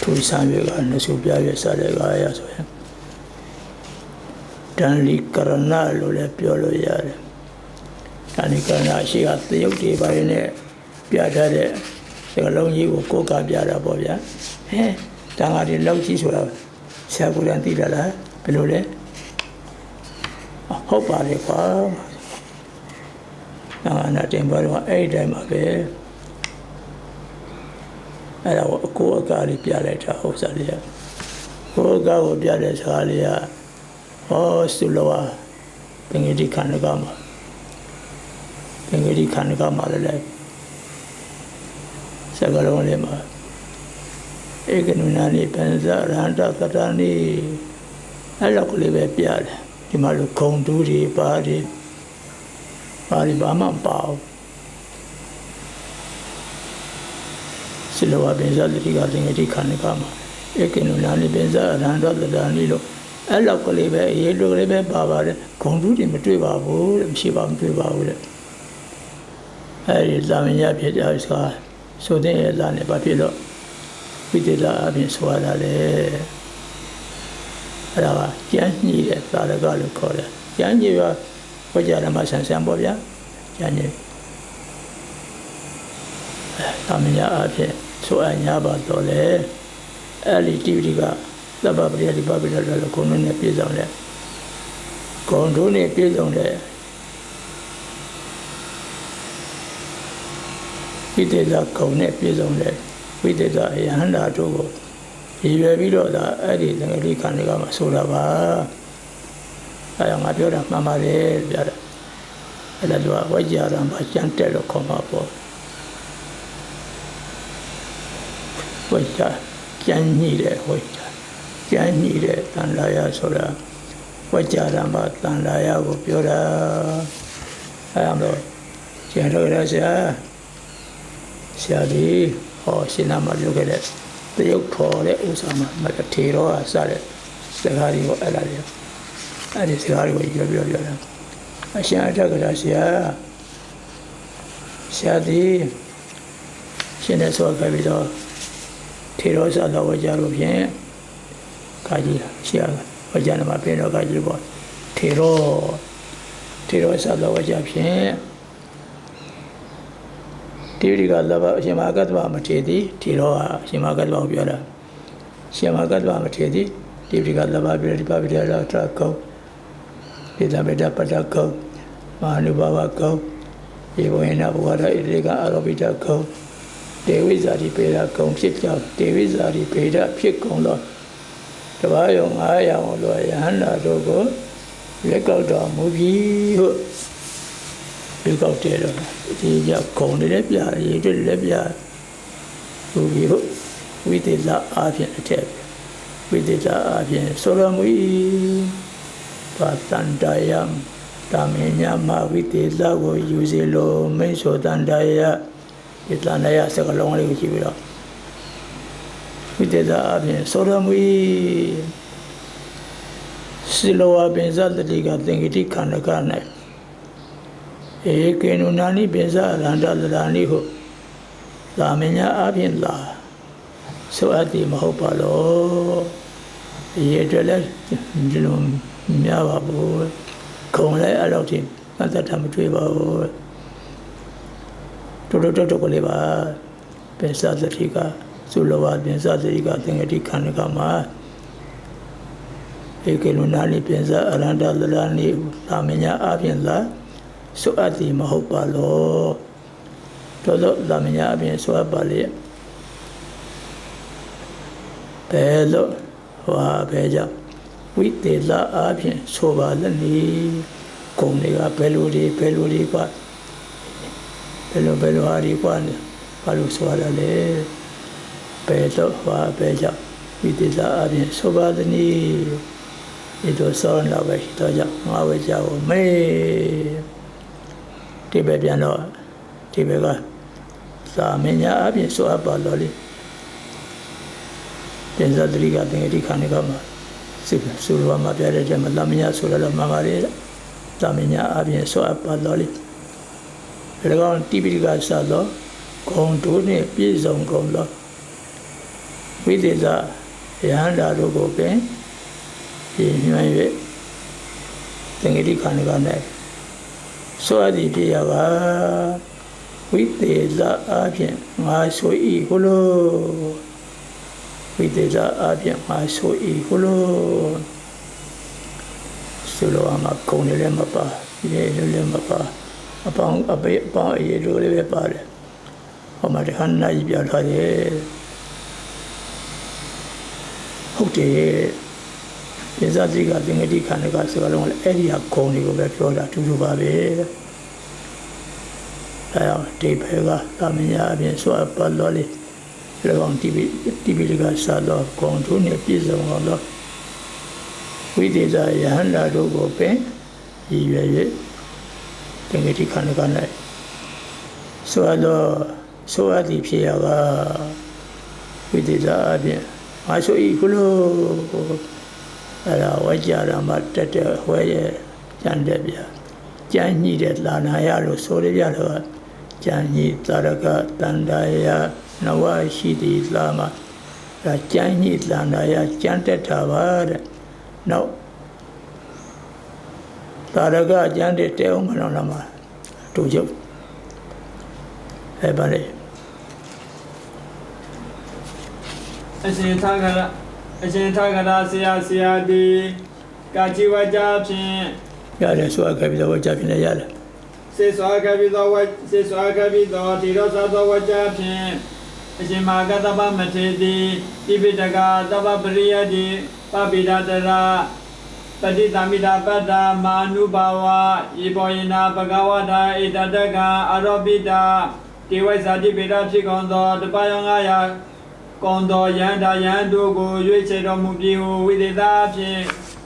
ထူဆန်းရကနှစုပြရစားတဲ့ကာယဆိုရင်တန်လီကရဏလို့လည်းပြောလို့ရတယ်တန်လီကရဏရှိကသရုပ်တွေပါရင်လည်းပြထားတဲ့စကလုံးကြီးကိုကိုးကားပြတာပေါ့ဗျာတန်ဃာတွေလောက်ကြီးဆိုတာဆရာကိုယ်တိုင်သိတာလားဘယ်လိုလဲဟုတ်ပါလေကွာတန်ဃာနာတင်ပါတော့အဲ့ဒီတိုင်းမှာပဲအဲ့ဒါကိုအကိုအကားလေးပြလိုက်တာဟုတ်စားလေးကိုအကားကိုပြတဲ့စကားလေးကဟောစုလောပင်ဂတိခန္ဓကမှာပင်ဂတိခန္ဓကမှာလည်းစကလုံးလေးမှာဧကနုနာနိပဉ္စရဟန္တကတ္တနိအဲ့လောက်ကလေးပဲပြတယ်ဒီမှာလို့ဂုံတူးတွေပါတယ်ဘာမှမပါဘူးစလောပင်္စတိကပင်ဂတိခန္ဓကမှာဧကနုနာနိပဉ္စရဟန္တကတ္တနိလို့အဲ့လောက်ကလေးပဲအရေးလိုကလေးပဲပါပါတယ်ဂုံတူးတွေမတွေ့ပါဘူးတဲ့မရှိပါမတွေ့ပါဘူးတဲ့အဲ့ဒီသာမညဖြစ်တဲ့စကားဆိုတဲ့သားနဲ့ဘာဖြစ်လို့ဝိသေသအပြင်ဆိုရတာလေအဲ့ဒါကကျမ်းညိတဲ့သာရကလို့ခေါ်တယ်ကျမ်းညိကဝိကြရမဆန်ဆန်ပေါ့ဗျာကျမ်းညိသာမညအပြင်ဆိုအညာပါတော့လေအဲ့ဒီတိပိကသဗ္ဗပရိယတိပပိရလို့ခုံနဲ့ပြည့်စုံတယ်ဂုံတို့နဲ့ပြည့်စုံတယ်ဝိသေသဂုံနဲ့ပြည့်စုံတယ်ဝိသေသယဟန္တာတို့ကိုရည်ရွယ်ပြီးတော့ဒါအဲ့ဒီသင်္ကတိခန္ဓာကမှာဆိုတာပါအဲ့ဒါငါပြောတာမှန်ပါတယ်ပြတာအဲ့ဒါတော့ဝိကြရံဘာကျန်တယ်လို့ခေါ်မှာပေါ့ဝိကြကျန်ညိတဲ့ဝိကြကျန်ညိတဲ့တန်လာယဆိုတာဝိကြရံဘာတန်လာယကိုပြောတာအဲ့ဒါတော့ကျန်တော့ရဆရာဒီဟောရှင်းနာမှာလုပ်ခဲ့တဲ့တရုတ်ခေါ်တဲ့ဥစ္စာမှာထေရောကစတဲ့စကားတွေကိုအဲ့ဒီစကားတွေကိုပြောတာအရှင်အထက်ကရာဆရာဒီရှင်းနေဆိုခဲ့ပြီးတော့ထေရောစသောဝကြလို့ဖြင့်ကာကြီးဆရာဝကြနာမှာပြင်တော့ကာကြီးပေါ့ထေရောစသောဝကြဖြင့်တိရိကလဘအရှင်မဂတ္တဝမထေတိထေရောဟာအရှင်မဂတ္တဝကိုပြောတာရှင်မဂတ္တဝမထေတိတိရိကလဘပိရိပပိရလာထကောဣဒမေတ္တပတ္တကောမဟာနုဘဝကောဧဝေနဘဝရဣရိကအရောပိတကောဒေဝိဇာတိပေရကုံဖြစ်ကြောင်းဒေဝိဇာတိပေရဖြစ်ကုန်သောတပါးယုံ900လောယဟန္တာတို့ကိုလက်ကောက်တော်မူပြီးဟုဒီကောက်တယ်တော့ဒီကြောင့်ခုံလည်းပြရေတွေ့လည်းပြသူပြီးဟုတ်ဝိသေသအားဖြင့်အထက်ဝိသေသအားဖြင့်ဆိုရမူဘာတန္တယံတာမညမဝိသေသကိုယူစီလိုမိတ်ဆိုတန္တယဒီတန္တယစကလုံးလေးကိုကြည့်ပြီးတော့ဝ ဝိသေသအပြင်သောရမူစီလောဝပင်စတတိကသင်္ကေတိခန္ဓက၌ဧကေနုနာနိပင်စအရန္တသရာနိဟုသာမညာအပြင်လာဆိုအပ်သည်မဟုတ်ပါလောဒီအတွက်လည်းဒီလိုများပါဘူးခုံလည်းအဲ့လောက်ထိအသက်ထမတွေ့ပါဘူးတိုးကလေးပါပင်စတတိကသုလောဝပင်စတတိကသင်္ကေတိခန္ဓကမှာဧကေနုနာနိပင်စအရန္တသရာနိဟုသာမညာအပြင်လာဆိုအပ်သည်မဟုတ်ပါလောတော်သောသာမညာအပြင်ဆိုအပ်ပါလေဘယ်လိုဘယ်ကြောင့်ဝိသေသအပြင်ဆိုပါလဲနီဂုံတွေကဘယ်လိုဒီကွာဘယ်လိုဟာဒီကွာဘာလို့ဆိုရလဲဘယ်တော့ဘယ်ကြောင့်ဝိသေသအပြင်ဆိုပါသနည်းဒီတော့ဆောင်းတော့ပဲရှိတော့ကြောင့်ငါဝေကြောင့်မေးဒီပဲပြန်တော့ဒီပဲကသာမညာအပြင်ဆိုအပ်ပါလို့လေတင်စားတတိကသင်္ကေတိခန္ဓကမှာဆိုလိုမှာပြတဲ့ကျမသာမညာဆိုတော့မှာပါလေသာမညာအပြင်ဆိုအပ်ပါလို့လေဒါကောင်တိပိဋကစတော့ဂုံတို့နဲ့ပြည့်စုံကုန်တော့ဝိသေသယဟန္တာတို့ကိုပင်ဒီညွှန်၍သင်္ကေတိခန္ဓက၌ဆိုအပ်သည်ပြရပါဝိသေသအပြင်ငါဆို၏ဟုလို့ဝိသေသအပြင်ငါဆို၏ဟုလို့ဆိုလိုမှာကုံလည်းမပါရေလည်းမပါအပေါင်းအရေးတို့လည်းပဲပါတယ်ဟောမှာတခါနိုင်ပြထားတယ်ဟုတ်တယ်ပင်စတိကသင်္ကေတိခန္ဓကဆိုတော့လည်းအဲ့ဒီဟာဂုံတွေကိုပဲပြောတာတူတူပါပဲအဲတော့ဒီဘက်ကသာမညာအပြင်ဆိုအပ်ပါလို့လေဒီကောင်တိပိဋကစားတော့ဂုံတို့နဲ့ပြည့်စုံတော့ဝိသေသယဟန္တာတို့ကိုပင်ရည်ရွယ်၍သင်္ကေတိခန္ဓက၌ဆိုအပ်သည်ဖြစ်ရပါဝိသေသအပြင်ငါဆို၏ခုလို့အဲ့ဒါဝကြရမှာတက်တဲ့ဝဲရဲ့ကြံတဲ့ပြကြံညှိတဲ့လာနာရလို့ဆိုရပြတော့ကြံညှိသာရကတန္တရာနဝရှိတိလာမှာဒါကြံညှိလာနာရကြံတက်တာပါတဲ့နောက်သာရကကြံတဲ့တဲအောင်မလို့လာမှာတူချုပ်အဲ့ပါလေအရှင်ထာဂရဆရာဒီကာချီဝကြဖြင့်ရတယ်ဆိုအပ်ခဲ့ပြီးတော့ဝကြဖြင့်လည်းရတယ်စေစွာခဲ့ပြီးတော့ဒီရောသာသောဝကြဖြင့်အရှင်မာဂတပမထေတိတိပိတကသဗ္ဗပရိယတိပပိဒတရာပတိတမိတာပတ္တာမာနုဘာဝယေဘောယနာဘဂဝတာဣတတကအာရောပိတာတေဝိဇာတိပေတာဖြစ်ကုန်သောတပယော900ကောင်းသောယန္တာယံတို့ကိုရွေးချယ်တော်မူပြီးဟုဝိသေသဖြင့်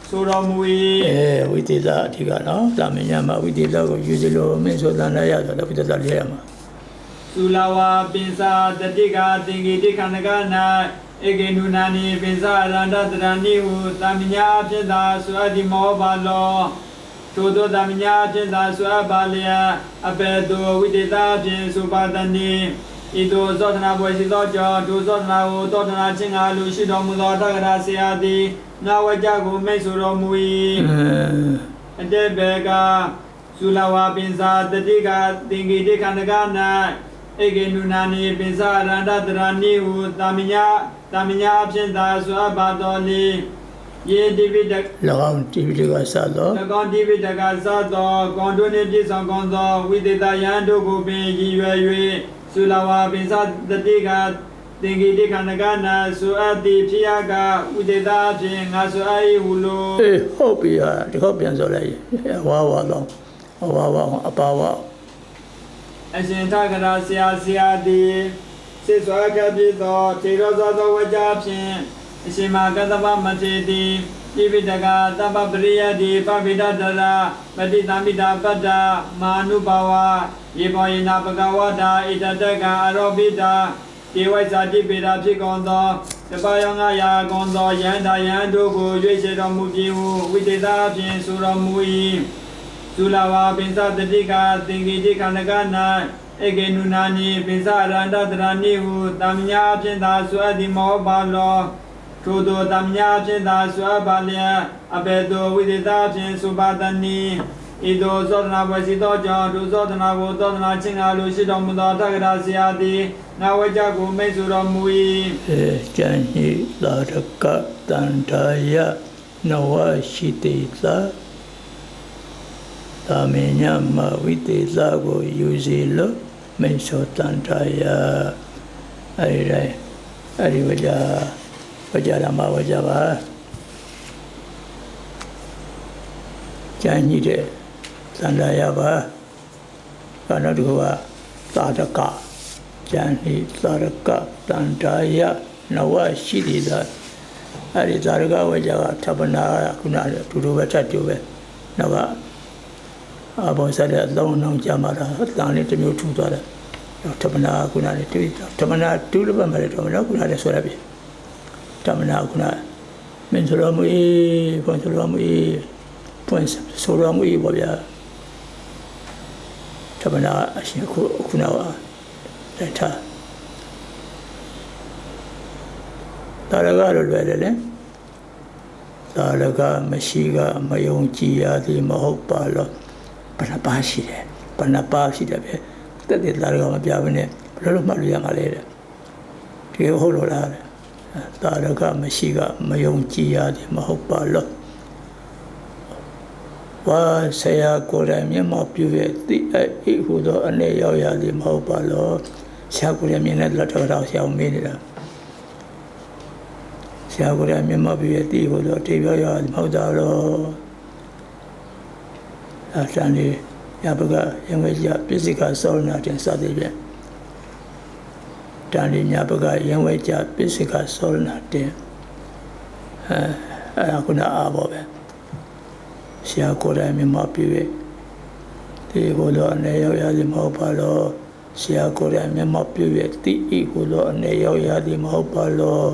ဆိုတော်မူ၏ဝိသေသအဓိကနော်သာမညာမှာဝိသေသကိုရွေးချယ်လို့မင်းဆိုတန်ရရဆိုတော့ဝိသေသလေးရမှာသုလဝပင်စာတတိကသင်္ကေတိခန္ဓက၌ဧကေနုနာနိပင်စာအရန္တသရဏိဟုသာမညာဖြင့်သာဆိုအပ်သည်မောပါလောထိုသောသာမညာဖြင့်သာဆိုအပ်ပါလျက်အဘယ်သို့ဝိသေသဖြင့်ဆိုပါသနည်းဤသို့သောတနာပွဲရှိသောကြောင့်ဒုသောတနာကိုသောတနာခြင်းငါလူရှိတော်မူသောတက္ကရာဆရာသည်ငါဝကြကိုမိတ်ဆိုတော်မူ၏အတေဘေကသုလဝပင်စာတတိကသင်္ကေတိခန္ဓက၌ဧကေနုနာနိပင်စာအရန္တသရဏိဟုသာမညာအဖြင့်သာဆိုအပ်ပါတော်လေယေတိပိတ၎င်းတိပိတကစသော၎င်းတိပိတကစသောဂုဏ်တို့နှင့်ပြည့်စုံကုန်သောဝိသေသယံတို့ကိုပင်ရည်ရွယ်၍သုလဝပင်စာတတိကသင်္ကေတိခန္ဓက၌ဆိုအပ်သည်ဖြစ်ရကဥဒေတာဖြင့်ငါဆိုအပ်၏ဟုလို့ဟုတ်ပြီဟာဒီခေါက်ပြန်ဆိုလိုက်ဝါတော့ဝါအပါဝအရှင်ထာဂရဆရာသည်စေစွာကပြည့်သောထေရသောဝကြဖြင့်အရှင်မာဂတပမထေတိပိပိတကသဗ္ဗပရိယတိပပိဒတရာပတိတမိတာပတ္တာမာနုဘာဝယေဘောယနာဘဂဝတာဣတတကအာရောပိတာဒေဝိဇာတိပေတာဖြစ်ကုန်သော တပါယောငါယာကွန်သောယန္တာယံတို့ကိုရွေးချယ်တော်မူပြီးဟုဝိတေသာဖြင့်ဆိုတော်မူ၏သုလာဝါပင်စတတိကသင်္ကေတိခန္ဓက၌ဧကေနုနာနိပင်စရန္တတရဏိဟုတမညာဖြင့်သာဆွဲသည်မောပါလောထိုသောတမညာဖြင့်သာဆွဲပါလျက်အဘေတောဝိတေသာဖြင့်ဆိုပါတနိဤသို့သောတနာဝစီသောကြောင့်ဒုသောတနာကိုသောတနာချင်းအားလို့ရှိတော်မူသောတက္ကရာဆရာသည်ငါဝကြကိုမိတ်ဆိုတော်မူ၏ကျန်ဟိလာရကတန္တာယနဝရှိတေသာသာမညမဝိတေသာကိုယူစီလို့မိတ်ဆိုတန္တာယအဲ့ဒီဝကြရမဝကြပါကျန်ဟိတဲ့တန္တာယပါဘာလို့ဒီကသာရကကျန်ဟိသာရကတန္တာယနဝရှိတေသာအဲ့ဒီသာရကဝကြကထပ်ပနာခုနကတူတူပဲထပ်တူပဲနောက်ကအဘောဆက်တဲ့အလုံးလုံးကြမှာတာအတန်လေးတစ်မျိုးထူသွားတယ်ထပ်ပနာခုနလေးတွေ့ထပ်ပနာတူလို့ပဲမလဲတော့ခုနလေးဆွဲရပြီထပ်ပနာခုနမင်းဆိုတော်မူဖွင့်ဆိုတော်မူဖွင့်ဆိုတော်မူပါဗျာထပ်ပနာအရှင်ခုနကလက်ထားသာရကလိုလွယ်တယ်လေသာရကမရှိကမယုံကြည်ရသည်မဟုတ်ပါလို့ဘဏ္ဍပါရှိတယ်ဘဏ္ဍပါရှိတယ်ပဲတက်တဲ့သာရကမပြဘဲနဲ့ဘယ်လိုမှတ်လို့ရမှာလဲတဲ့ဒီဟုတ်လို့လားသာရကမရှိကမယုံကြည်ရသည်မဟုတ်ပါလို့ဝါဆရာကိုယ်တိုင်မျက်မှောက်ပြုရဲ့တိအိဟူသောအနေရောက်ရသည်မဟုတ်ပါလို့ဆရာကိုယ်တိုင်မျက်နှာလက်ထောက်ဆရာမေးနေတာဆရာကိုယ်တိုင်မျက်မှောက်ပြုရဲ့တိဟူသောတိပြောရသည်မဟုတ်တာလို့အတန်လေးရပကရငွေကြပစ္စည်းကစောနာတင်စသည်ဖြင့်တန်လေးညပကရငွေကြပစ္စည်းကစောနာတင်ခုနအားပေါ်ပဲဆရာကိုယ်တိုင်မျက်မှောက်ပြုရဲ့တိဟူသောအနေရောက်ရသည်မဟုတ်ပါလို့ဆရာကိုယ်တိုင်မျက်မှောက်ပြုရဲ့တိဟူသောအနေရောက်ရသည်မဟုတ်ပါလို့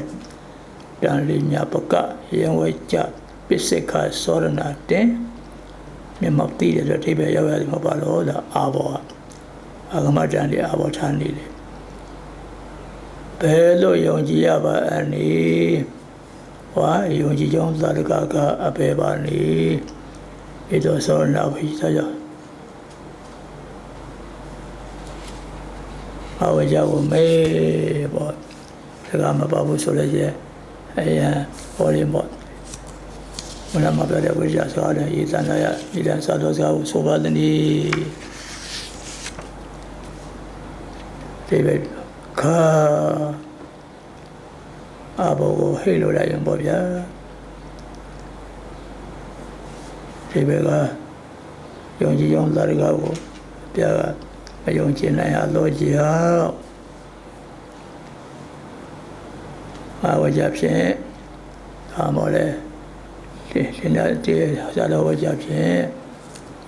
တန်လေးညပကရငွေကြပစ္စည်းကစောနာတင်မျက်မှောက်တည်တယ်ဆိုအဓိပ္ပာယ်ရောက်ရတယ်မဟုတ်ပါလို့ဒါအာဘောအာဂမတန်လေးအာဘောထားနေတယ်ဘယ်လိုယုံကြည်ရပါအနည်းဝါယုံကြည်ကြောင်းသာရကကအပေပါနေဤသို့သောနာဝိသကြောင့်အဝကြကိုမေးပေါ့ဒါကမပါဘူးဆိုလည်းရဲ့ဟောရင်ပေါ့မနမပြတဲ့ဝိဇ္ဇာဆိုတဲ့ဤသန္တာယဤတန်သာသောစကားကိုဆိုပါသည်နိဒီပဲခါအဘောကိုဟိလို့လိုက်ရင်ပေါ့ဗျာဒီပဲကယုံကြည်ကြောင်းသာရကကိုပြကမယုံကြည်နိုင်လို့ကြောင့်အဝကြဖြင့်အာမောလေဒီနေ့ဒီဇာလောဝကြဖြင့်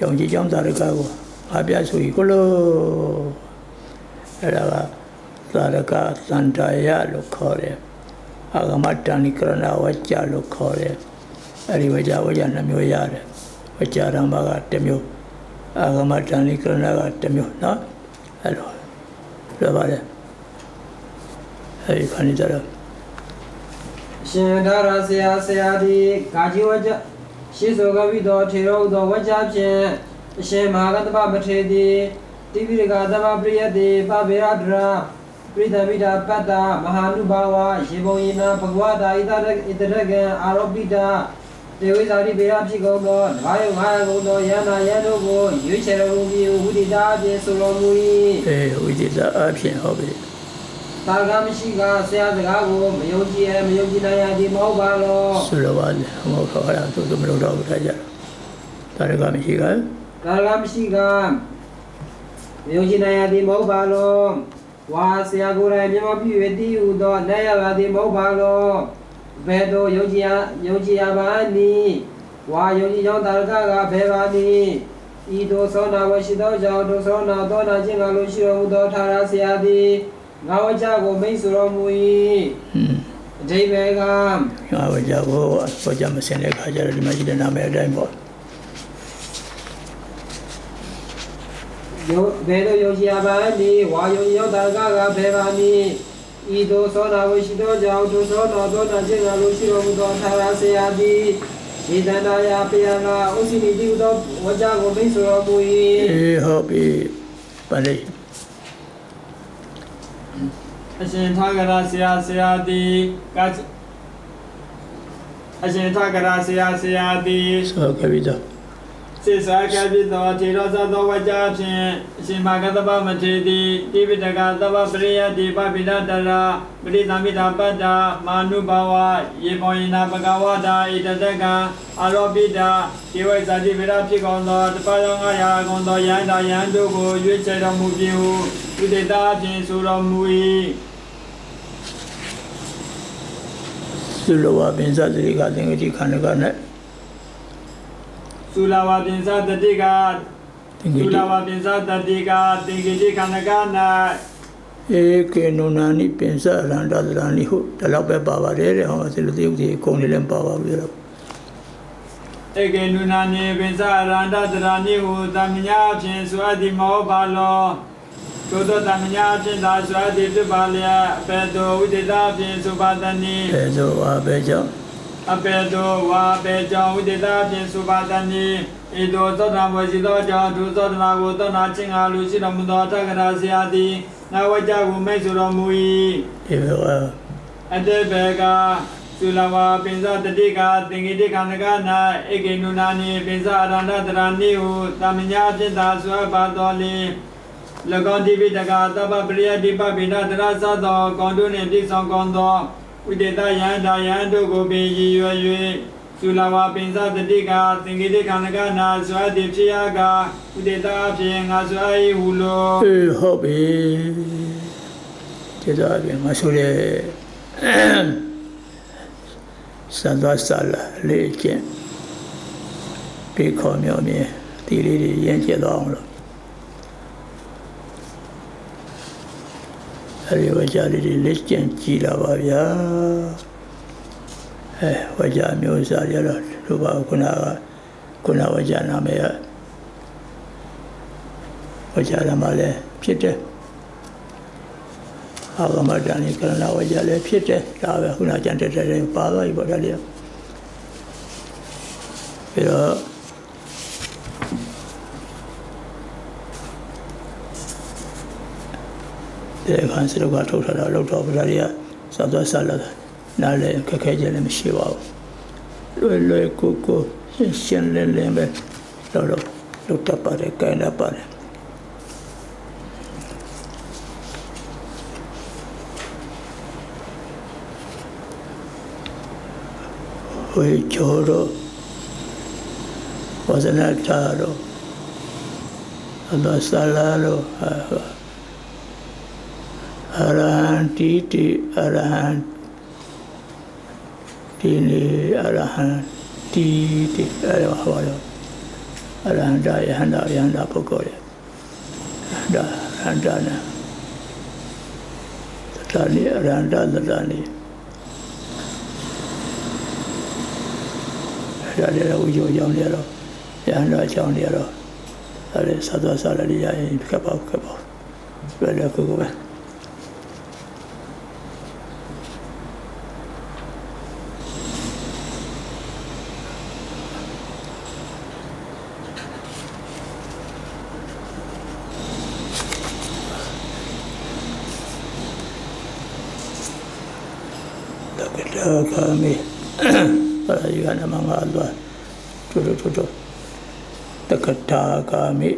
ယုံကြည်ကြောင်းသာရကကိုအားပြဆိုကိုလို့အဲ့ဒါကသာရကသန္တာယလို့ခေါ်တယ်အာဂမတဏိကရဏဝကြလို့ခေါ်တယ်အဲ့ဒီဝကြ2မျိုးရတယ်ဝကြရမက1မျိုးအာဂမတဏိကရဏက1မျိုးနော်အဲ့လိုပြောပါတယ်အဲ့ဒီခဏကြတော့ရှင်ဒါရဆရာဒီကာကြီးဝကြရှိစောကဝိတော်ထေရောသောဝကြဖြင့်အရှင်မဟာကတ္တပမထေတိတိပိရကသမပရိယတိပဗေရဒရာပရိသမိတာပတ္တမဟာနုဘာဝရေဘုံယေနာဘဂဝတာဣတရကံအာရောပိတာတေဝိဇာတိဗေရဖြစ်ကုန်သောဓမ္မယုံ500ကုန်သောယန္နာယံတို့ကိုရွေးချယ်တော်မူပြီးဝိတိတာအပြင်ဆိုတော်မူ၏ဝိတိတာအပြင်ဟုတ်ပြီသာဂမရှိကဆရာစကားကိုမယုံကြည်နိုင်ရသည်မဟုတ်ပါလို့ဆိုလိုပါလေမဟုတ်တော့အဲ့ဒါသူမလို့တော့ဘူးထားကြသာဂမရှိကမယုံကြည်နိုင်ရသည်မဟုတ်ပါလို့ဝါဆရာကိုယ်တိုင်မျက်မှောက်ပြု၍တည်ဟူသောလက်ရပါသည်မဟုတ်ပါလို့ဘယ်သို့ယုံကြည်ရပါနည်းဝါယုံကြည်ကြောင်းသာရကဘယ်ပါနည်းဤသို့သောနာဝရှိသောကြောင့်သို့သောနာသောနာခြင်းကလို့ရှိတော်မူသောထာရဆရာသည်ငါဝကြကိုမိတ်ဆိုတော်မူ၏ အတိဘေက ငါဝကြကိုဝကြမစင်တဲ့ခါကျတော့ဒီမှာရှိတဲ့နာမည်အတိုင်းပေါ့ ယောဘေလိုယောရှိပါနီဝါယောယောတာကဘေပါနီဤသို့သောတာဝရှိသောကြောင့်သူသောတော်သောတာခြင်းကလို့ရှိတော်မူသောသာရဆရာသည်ဒီတန္တရာပယနာဥစီနီတိသောဝကြကိုမိတ်ဆွေတော်မူ၏ ဟုတ်ပြီပါလေ အရှင်ထာဂရဆရာဆရာသည်အရှင်ထာဂရဆရာဆရာသည် ဆိုကြပြီတော့ စေစာကပိသောထေရသသောဝကြဖြင့်အရှင်မာဂတပမထေသည်တိပိတကသဗ္ဗပရိယတိပပိဒတရာပရိသမိတာပတ္တာမာနုဘဝယေဘောယနာပကဝတာဣတတကအာရောပိတာဧဝိဇာတိဗေဒဖြစ်ကုန်သောတပါးသော900ကုန်သောယန္တာယံတို့ကိုရွေးချယ်တော်မူပြီဟုဥဒေတာဖြင့်ဆိုတော်မူ၏ သုလောဝပင်စသတိကသင်္ကတိခန္ဓကနဲ့ သုလာဝပင်စတတိက သင်္က သု တိ လာဝပင်စတတိကသင်္ကေတိခန္ဓက၌ ဧကေနုနာနိပင်စရန္တသရဏိဟုဒီလောက်ပဲပါပါတယ်တဲ့ဟောသီလတိဥဒိအကုန်လည်းပါပါပြီတော့ ဧကေနုနာနိပင်စရန္တသရဏိဟုသမညာဖြင့်ဆိုအပ်သည်မောပါလောသို့သောသမညာဖြင့်သာဆိုအပ်သည်ဖြစ်ပါလျက်အပေတောဝိတေတာဖြင့်ဆိုပါတနိ ဘယ်သောဝါပဲကြောင့် အပေတောဝါပေကြောင့်ဝိတေတာဖြင့်ဆိုပါတနိဤသို့သောတာဝစီသောကြောင့်ဒုသောတနာကိုသောနာချင်းငါလူရှိတော်မူသောတက္ကရာဆရာသည်ငါဝကြကိုမိတ်ဆိုတော်မူ၏ ဒီဘဝ အတေဘေကသုလဝပင်စတတိကသင်္ကေတိခန္ဓကနာဧကေနုနာနိပင်စအရန္တတရာနိဟုသမညာဖြစ်သာဆွဲပါတော်လေ၎င်းတိပိတကသဗ္ဗပရိယတိပပိဏတရသသောကောင်းတို့နှင့်ပြည့်စုံကုန်သောဝိတေတယန္တာယံတို့ကိုပင်ရည်ရွယ်၍သုလဝပင်စတတိကသင်္ကေတိခန္ဓကနာဆွဲသည်ဖြစ်ရကဝိတေတအဖြစ်ငါဆွဲ၏ဟုလို ဟုတ်ပြီကျေသာပြင်မဆိုတဲ့စံသွားစလာလေးကျင့်ပြေခေါ်မြော်မြင်ဒီလေးတွေရင့်ကျက်သွားအောင်လို့အဲဒီဝကြလေးတွေလက်ကျင့်ကြည်လာပါဗျာဝကြမျိုးစားရတော့လူပါခုနဝကြနာမည်ဝကြနာမလည်းဖြစ်တယ်အာဂမတန်ကရဏဝကြလည်းဖြစ်တယ်ဒါပဲခုနကြံတဲ့ပါသွားပြီပေါ့ဒါလေးပြီးတော့ဒီခန်းစရကထုတ်ထားတာလောက်တော့ဗလာရီကစသွားဆလာနားလည်းခက်ခဲကြလည်းမရှိပါဘူးလွယ်ကိုရှင်းလင်းလင်းပဲတော့လောက်တပါတယ်ကိုင်းတပါတယ်ဝေချိုးတော့ဝဇနတာတော့အလဆလာလို့အရဟံတိအရဟံဒီနေအရဟံတိအဲ့ဒါဟောရောအရဟံတာယဟန္တာပုဂ္ဂိုလ်ရဲ့ဒါဟန္တာနာသတ္တနိအရဟံတာသတ္တနိဒါလည်းဝိယောကြောင့်လည်းတော့ယဟန္တာကြောင့်လည်းတော့ဒါလည်းသတ္တဆာလည်းရရင်ခက်ပါဘယ်လိုကိုပဲကမေပါရယနာမငါလောတို့တက္ကတာကမေ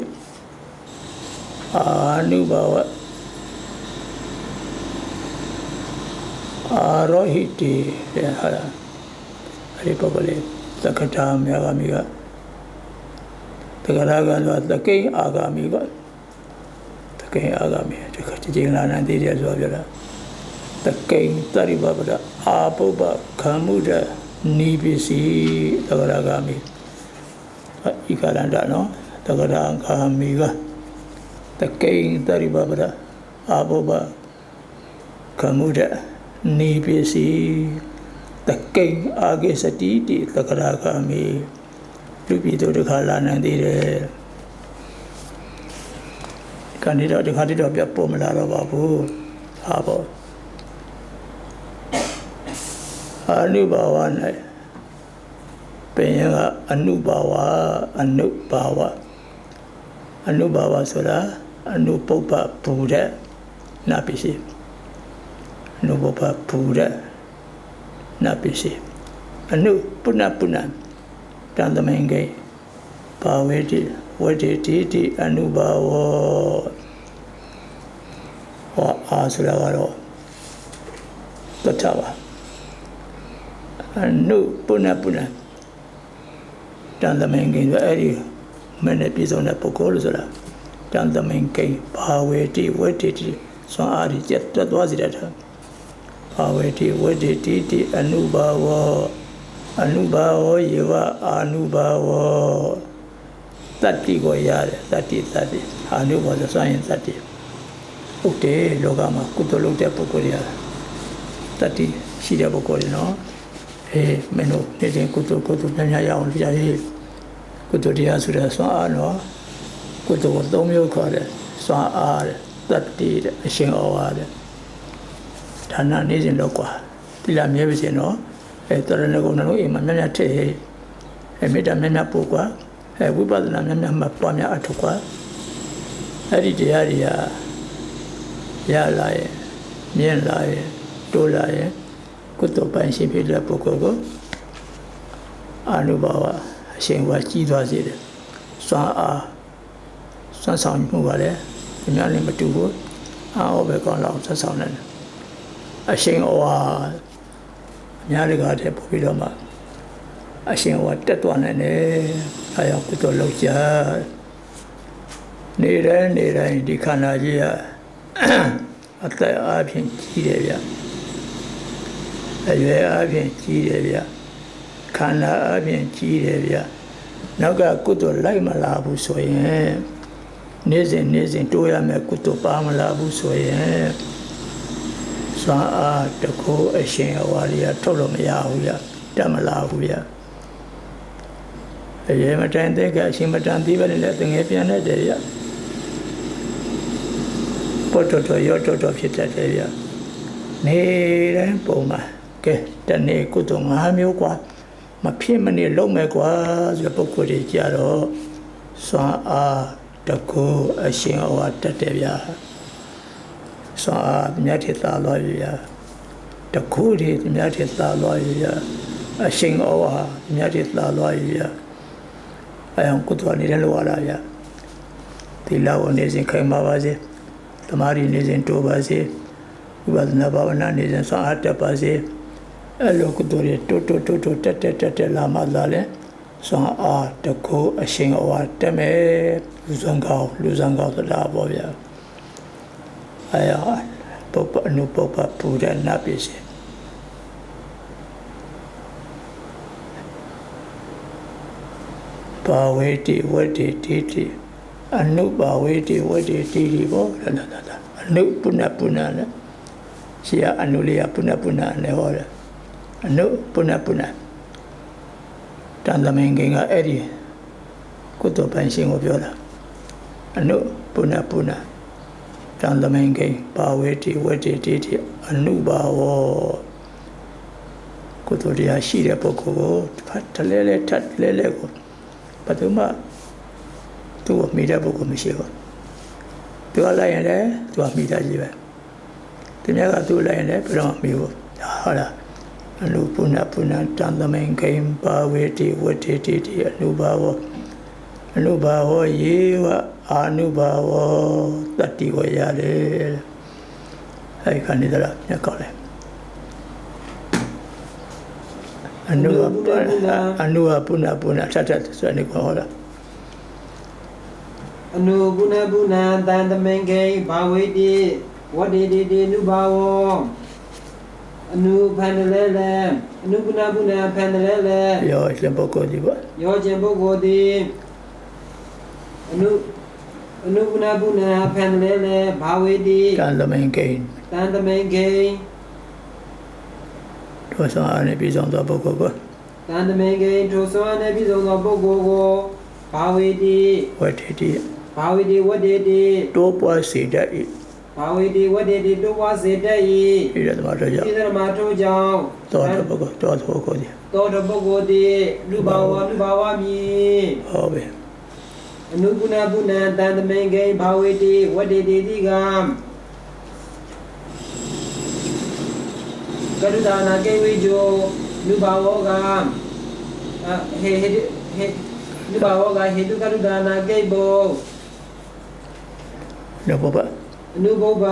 အာနုဘဝအာရောဟိတိဟာအဲ့ဒီပုဂ္ဂိုလ်တက္ကတာမြာဂမိကတက္ကရာကတော့တကိအာဂမိကတကိအာဂမိတက္ကတိကျင်းလာတဲ့တည်းဆိုပြောတာတကိတရိဘဗဒအာပုပ္ပခံမှုဒနိပစ္စည်းတက္ကရာဂမိဤကရန္တနော်တက္ကရာဂမိကတကိတရိဘဗဒအာပုပ္ပခံမှုဒ နေပစ္စည်းတကိန်းအာဂိစတိတိသကရာဂမိလူပြည်သူတစ်ခါလာနိုင်သေးတယ်ခဏတော့ဒီခါတော့ပြပေါ်မလာတော့ပါဘူးဟာပေါ့အနုဘာဝ၌ပင်ကအနုဘာဝဆိုတာအနုပုပ္ပဘူတဲ့နာပစ္စည်းအနုပုပ္ပဘူတဲ့နာပစ္စည်းအနုပုဏ္ဏတန်တမင်ကိဘာဝေတိဝတ္တိတိအနုဘာဝဟောအားဆိုတာကတော့တတ်တာပါအနုပုဏ္ဏတန်တမင်ကိဆိုအဲ့ဒီမင်းနဲ့ပြည်စုံတဲ့ပုဂ္ဂိုလ်လို့ဆိုတာတန်တမင်ကိဘာဝေတိဝတ္တိစွမ်းအားကြီးတက်သွားစေတတ်တာဘာဝေတိဝတ္တိအနုဘာဝယေဝအာနုဘာဝတတ္တိကိုရတယ်တတ္တိအာနုဘာဝဆိုရင်တတ္တိဟုတ်တယ်လောကမှာကုသိုလ်လုပ်တဲ့ပုဂ္ဂိုလ်တွေတတ္တိရှိတဲ့ပုဂ္ဂိုလ်တွေနော်မင်းတို့နေ့စဉ်ကုသိုလ်များရအောင်လုပ်ကြရေးကုသိုလ်တရားဆိုတဲ့စွမ်းအားနော်ကုသိုလ်ကို၃မျိုးခေါ်တယ်စွမ်းအားတဲ့တတ္တိတဲ့အရှင်ဩဝါဒဒါနနေ့စဉ်လောက်กว่าတိလာမြဲပါစေနော်တရဏဂုဏတို့အိမ်မှာများထည့်မေတ္တာများပို့กว่าဝိပဿနာများမှပွားများအထောက်กว่าအဲ့ဒီတရားတွေကရလာရင်မြင်လာရင်တိုးလာရင်ကုသိုလ်ပိုင်းရှိဖြစ်တဲ့ပုဂ္ဂိုလ်ကိုအာနုဘာဝအရှင်ဝါကြီးသွားစေတယ်စွမ်းအားစွမ်းဆောင်မှုပါလေဒီများလည်းမတူဘူးအောပဲကောင်းလောက်ဆက်ဆောင်တယ်အရှင်ဩဝါအများကြီးကတည်းကပို့ပြီးတော့မှအရှင်ဩဝါတက်သွားနိုင်တယ်အဲကြောင့်ကုသိုလ်လုပ်ကြနေတိုင်းဒီခန္ဓာကြီးကအသက်အားဖြင့်ကြီးတယ်ဗျအရွယ်အားဖြင့်ကြီးတယ်ဗျခန္ဓာအားဖြင့်ကြီးတယ်ဗျနောက်ကကုသိုလ်လိုက်မလာဘူးဆိုရင်နေ့စဉ်တိုးရမယ်ကုသိုလ်ပါမလာဘူးဆိုရင်စွမ်းအားတကူအရှင်အဝါရီထုတ်လို့မရဘူးဗျတတ်မလာဘူးဗျအရေးမတန်တဲ့ကအရှင်မတန်ပြီးပဲလည်းတငယ်ပြန်နေတယ်ဗျပေါ်တော်ရောတော်ဖြစ်တတ်တယ်ဗျနေတိုင်းပုံမှာကဲတနေ့ကုသိုလ်၅မျိုးกว่าမဖြစ်မနေလုံးမဲ့กว่าဆိုပုဂ္ဂိုလ်တွေကြတော့စွမ်းအားတကူအရှင်အဝါတတ်တယ်ဗျစွမ်းအားမြတ်ထေသာလွားဗျတကူတွေမြတ်ထေသာလွားဗျအရှင်အဝါမြတ်ထေသာလွားဗျအယံကုသိုလ်နေတဲ့လောရဗျသီလဝနေစဉ်ခိုင်ပါပါစေသမာဓိနေစဉ်တိုးပါစေဝိပဿနာဘာဝနာနေစဉ်စွမ်းအားတက်ပါစေအဲ့လိုကုသိုလ်တွေတိုးတက်လာမှလာလဲစွမ်းအားတကူအရှင်အဝါတက်မယ်လူစံကောင်းဆိုတာပေါ့ဗျာအယပုပ္ပအနုပုပ္ပပူရဏပစ္စည်းဘာဝေတိဝတ္တိတိအနုဘာဝေတိဝတ္တိတိပေါ့လာအနုပုဏ္ဏနဲ့ရှိရအနုလေးပုဏ္ဏနဲ့ဟောတယ်အနုပုဏ္ဏတန်တမင်ကိကအဲ့ဒီကုသိုလ်ပိုင်းရှင်ကိုပြောတာအနုပုဏ္ဏတန်တမင်ကိဘာဝေတိဝတ္တိတိအနုဘာဝကုသိုလ်တရားရှိတဲ့ပုဂ္ဂိုလ်ကိုဖတ်တလဲထတ်လဲကိုဘယ်သူမှသူ့ကိုမိတဲ့ပုဂ္ဂိုလ်မရှိဘူးသူကလိုက်ရင်လည်းသူကမိတာကြီးပဲသူများကသူ့လိုက်ရင်လည်းဘယ်တော့မှမိဘူးဟုတ်လားအနုပုဏ္ဏတန်တမင်ကိဘာဝေတိဝတ္တိတိအနုဘာဝယေဝအာနုဘာဝတတ္တိဝရတယ်အဲ့ခဏနေတော့ညကောက်လိုက်အနုပုဏ္ဏထထဆိုနေခေါ်တာအနုပုဏ္ဏတန်တမင်ကိဘာဝေတိဝတ္တိတိနုဘာဝအနုဖန်လဲအနုပုဏ္ဏဖန်လဲယောရှင်ပုဂ္ဂိုလ်ဒီပေါ့ယောရှင်ပုဂ္ဂိုလ်ဒီအနုပုဏ္ဏဖန်လဲဘာဝေတိတန်တမင်ကိ ထိုဆောင်အားနဲ့ပြည်ဆောင်သောပုဂ္ဂိုလ်ကို တန်တမင်ကိထိုဆွမ်းနဲ့ပြည်စုံသောပုဂ္ဂိုလ်ကိုဘာဝေတိ ဝတ္တိတိ ဘာဝေတိဝတ္တေတိ တိုးပွားစေတတ်၏ ဘာဝေတိဝတ္တေတိတိုးပွားစေတတ်၏ ဣရသမတို့ကြောင့် ဣဒရမထိုးကြောင့် သောတပုဂ္ဂိုလ်သောပုဂ္ဂိုလ်သည် သောတပုဂ္ဂိုလ်သည်လူဘာဝမည် ဟောပဲ အနုကုဏပုဏ္ဏတန်တမင်ကိဘာဝေတိဝတ္တေတိတိကံကရုဏာနာကေဝိဂျောလူဘာဝကဟေလူဘာဝကဟေတုကရုဏာနာကေဘော နောဘဘ အနုဘုဗ္ဗ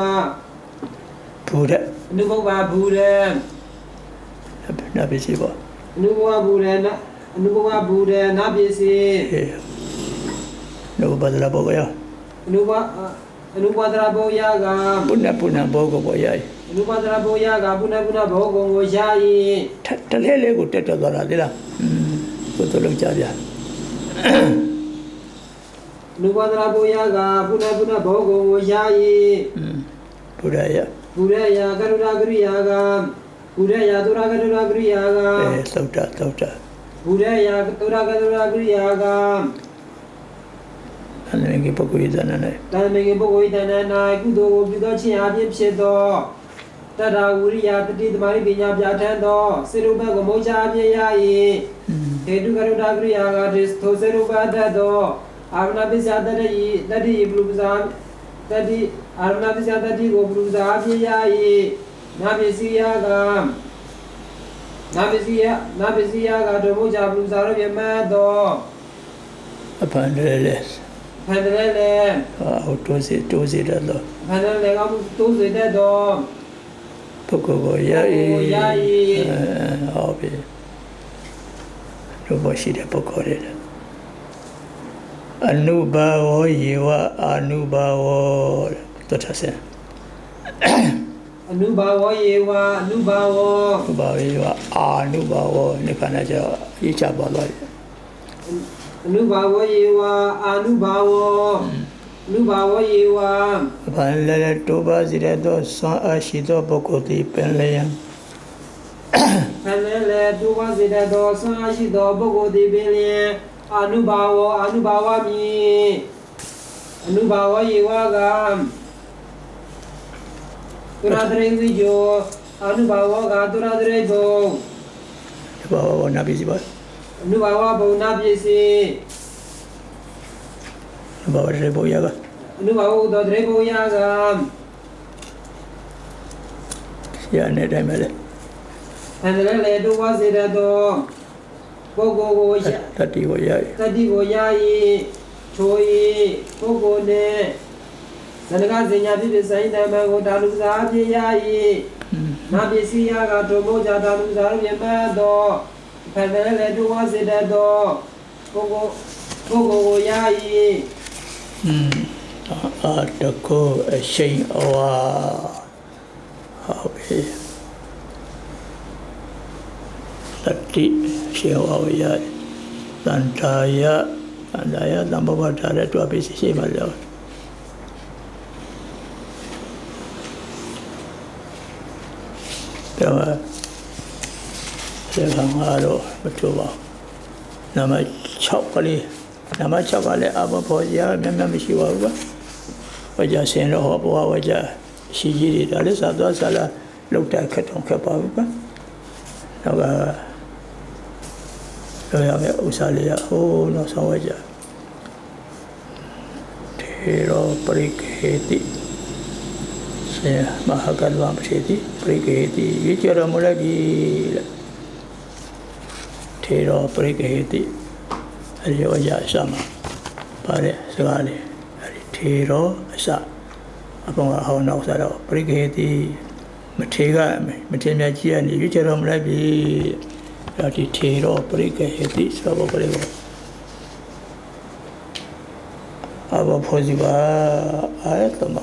ဘူရ အနုဘုဗ္ဗဘူရံ နာပိစီဘော အနုဘဝဘူရဏအနုဘဝဘူရဏပစ္စည်း နောဘဒလာဘောကရ အနုဘဒရာဘောယက ပုဏ္ဏပုဏ္ဏဘောကဘောရ အနုဘဒရာဘောယကပုဏ္ဏဘောဂုံကိုရှား၏ တလဲလဲကိုတက်သွားတာဒီလားကိုတို့လုံးကြပြ အနုဘဒရာဘောယကပုဏ္ဏဘောဂုံကိုရှား၏ ဘုရားရ ဘူရယကရုဏာကရိယာကဘူရယသုရကရုဏာကရိယာက သုတ်တာ ဘူရယသုရကရုဏာကရိယာက အနည်းငယ်ပုဂ္ဂိုလ်ရတဲ့နဲ့ တန်မင်္ဂပုဂ္ဂိုလ်တဏ္ဍနာကုသိုလ်ကိုပြုသောခြင်းအပြင်ဖြစ်သောတတ္တဝိရိယတတိသမารိပညာပြဋ္ဌာန်းသောစေရုပ္ပကမောချအပြည့်ရ၏ဟေတုကရုဏာကရိယာကထိုစေရုပ္ပတတ်သောအာရဏပိစ္ဆာတတိတတိဘုရုပဇာတတိအာရဏပိစ္ဆာတတိကိုဘုရုပဇာအပြည့်ရ၏နာပစ္စည်းယကနာပစ္စည်းယကဓမ္မချဘုရုပဇာရောပြမတ်သော အဖန်လဲလဲ ဖန်တယ်လေ အော်တိုးစီတယ်လို့ ဖန်တယ်လေကတိုးစေတဲ့တော့ ပုဂ္ဂိုလ်ကိုရဟောပြီတို့မရှိတဲ့ပုဂ္ဂိုလ်တွေအနုဘာဝယေဝအာနုဘာဝတထဆင် အနုဘာဝယေဝအနုဘာဝ ဘာဝေဝအာနုဘာဝနိဗ္ဗာန်ကျရေးချပါသွားတယ် အနုဘာဝယေဝအာနုဘာဝအနုဘာဝယေဝ ဘာလဲတိုးပါစီတဲ့သောဆွမ်းအားရှိသောပုဂ္ဂိုလ်သည်ပင်လျံ ဖန်တယ်လေတိုးပါစေတဲ့တော့ဆာရှိသောပုဂ္ဂိုလ်သည်ပင်လျင်အာနုဘာဝမည်အနုဘာဝယေဝကตุราตริวิโยอนุภาวกตุราตริบง ဘာဝနာပိစီပါ အနုဘာဝဘုံနာပစ္စည်း ဘာဝရေဘောရကအ နုဘာဝသောတရိဘုံယက ရတဲ့တိုင်းပဲလေ အန္တရလေတိုးဝါစေတသောပုဂ္ဂိုလ်ကို တတိကိုရ တတိကိုယာယီချိုဤပုဂ္ဂိုလ်နှင့်ဇနကစညာဖြစ်ဖြစ်ဆိုင်တမန်ကိုဒါလူစားဖြစ်ယာယီနာပစ္စည်းယကဒုမောဇာဒါလူစားပြမတ်သောဖန်တယ်လေတိုးဝါစေတသောပုဂ္ဂိုလ်ကိုယာယီ အာတကောအရှိန်အဝါဟုတ်ပြီတတိရှိန်အဝါရတန်တာယသံဘဝထားတဲ့တွားပြီးရှိမှလို့တော့ဒီကမှာတော့မချိုးပါနမ6ကလေးနမ6ကလည်းအဘဖို့ရမျက်မရှိပါဘူးကွာဝကြဆင်းတော့ဘဝဝကြရှိကြီးတွေဒါလည်းသာသွားဆလာလောက်တဲ့ခက်တော့ခက်ပါဘူးကွာတော့ကတော့ရမယ်ဥစားလေးရဟိုးတော့ဆောင်းဝကြထေရောပရိကေတိဆေမဟာကလဝပရိတိပရိကေတိရကြရမလိုက်ပြီထေရောပရိကေတိအရိယောရအစမှာပါတဲ့စကားလေးအဲဒီထေရောအစအပေါ်ကဟောနောက်စားတော့ပရိကေတိမထေကမထေမြတ်ကြီးကနေရွေးချယ်တော်မလိုက်ပြီအဲဒီထေရောပရိကေတိဆိုတော့ပရိကေအဘဖို့စီပါအာယတမ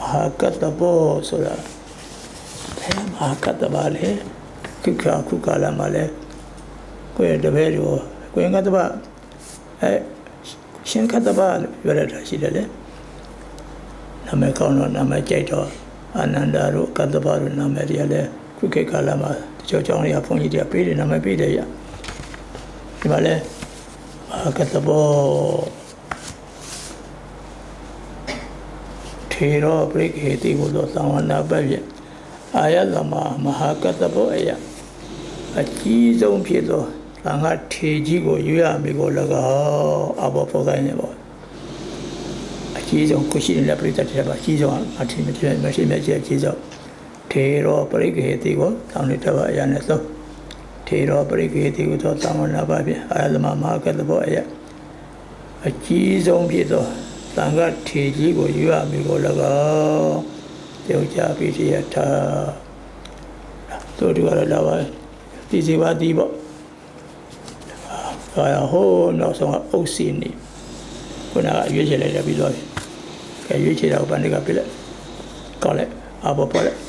ဟာကတဘောဆိုတာဘယ်မှာကတပါလဲခုကလာမှာလဲကိုယ်တပည့်တို့ကိုယ်ကတပါရှင်ကတပါပြောရတာရှိတယ်လေနာမည်ကောင်းတော့နာမည်ကြိုက်တော့အာနန္ဒာတို့ကတပါတို့နာမည်တွေလည်းခုခေတ်ကာလမှာတ ကျော်ကြောင်းလေးကဘုန်းကြီးတွေကပေးတယ်နာမည်ပေးတယ်ရဒီမှာလဲကတ္တဘောထေရောပရိခေတိကိုသောသံဝနာပတ်ဖြင့်အာယသမမဟာကတ္တဘောအယအကြီးဆုံးဖြစ်သောသံဃာထေကြီးကိုရွေးရမည်ကို၎င်းအဘောပေါ်တိုင်းနေပေါ့အကြီးဆုံးကိုရှိနေတဲ့ပရိသတ်တွေပါအကြီးဆုံးအထင်မရှိမြတ်ကြီးအကြီးဆုံးထေရောပရိခေတိကိုတောင်းနေတဲ့အရာနဲ့သုံးထေရောပရိခေတိကိုသောသံဝနာပတ်ဖြင့်အာယသမမဟာကတ္တဘောအယအကြီးဆုံးဖြစ်သောသံဃာထေကြီးကိုရွေးရမည်ကို၎င်းပြောကြပြီးရထားတို့ဒီကတော့လာပါဒီစီပါဒီပေါ့ဟိုနောက်ဆုံးကအုပ်စီနေခုနကရွေးချယ်လိုက်တယ်ပြီးသွားပြီကဲရွေးချယ်တော့ဗန်ဒီကပြလိုက်ကောက်လိုက်အဘောပေါ်လိုက်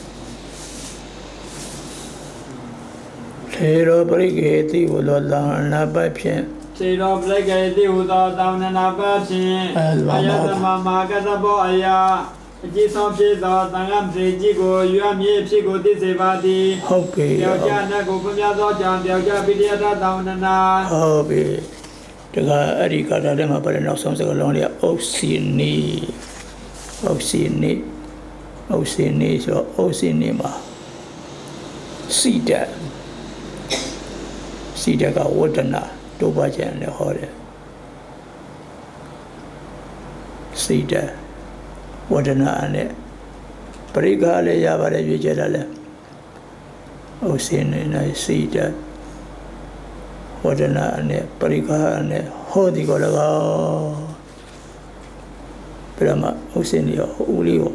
ထေရောပရိကေတိဝလောသံနာပတ်ဖြင့်စေရောပရိကေတိဟူသောတောင်းနာပတ်ဖြင့်အာယသမမာကတဘောအယအကြီးဆုံးဖြစ်သောသံဃာထေကြီးကိုရွေးမြည်ဖြစ်ကိုသိစေပါသည်ဟုတ်ပြီပြောကြနတ်ကိုပြမြသောကြောင့်ပြောကြပိဋိယတတောင်းနာဟုတ်ပြီတကအဲ့ဒီကာတာထဲမှာပါတယ်နောက်ဆုံးစကားလုံးလေးအုပ်စီနီအုပ်စီနီအုပ်စီနီဆိုအုပ်စီနီမှာစီတကဝတ္တနာတို့ပါချင်လည်းဟောတယ်စီတဝတ္တနာနဲ့ပရိက္ခလည်းရပါတယ်ရွေးချယ်တာလဲအုပ်စီနီနဲ့စီတဝဒနာနဲ့ပရိက္ခနဲ့ဟောဒီကို၎င်းပြမဥစဉ်ရဟိုဦးလေးကို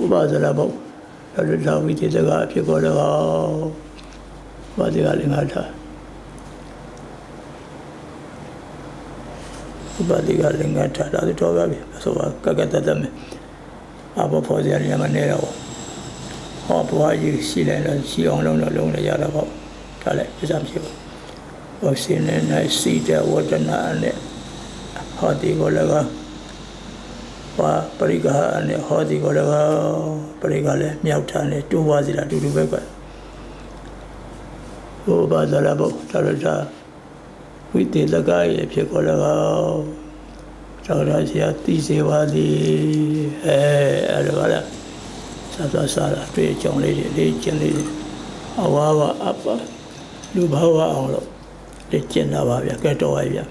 ဥပဇရဘုလာဝိတေစကားဖြစ်ကို၎င်းဘာဒီကလည်းငါထားဘာဒီကလည်းငါထားဒါတော့ပါပြီဆိုတော့ကကတတမယ်အဘဖော်စရာညမနေတော့ဟောဘွားကြီးရှိလိုက်တော့ရှိအောင်လုံးလည်းရတာပေါ့ဒါလည်းပြစားမရှိဘူးဟောရှင်နဲ့စီတဲ့ဝတ္တနာနဲ့ဟောဒီကိုလည်းဟောပရိက္ခနဲ့ဟောဒီကိုလည်းပရိက္ခလည်းမြောက်ထားနဲ့တူပါစီလားတူပဲကွဟိုဘာသာလာဖို့တော်တော်ဝိတေလကရဲ့ဖြစ်ကိုလည်းတော်တော်ရှိအသိစေပါသည်အဲ့ဒါကလည်းစားတာတွေ့ကြုံလေးတွေလေးကျင်လေးတွေအဝါအပလူဘဝအောင်လို့လက်ကျင်တာပါဗျာကဲတော်ပါဗျာ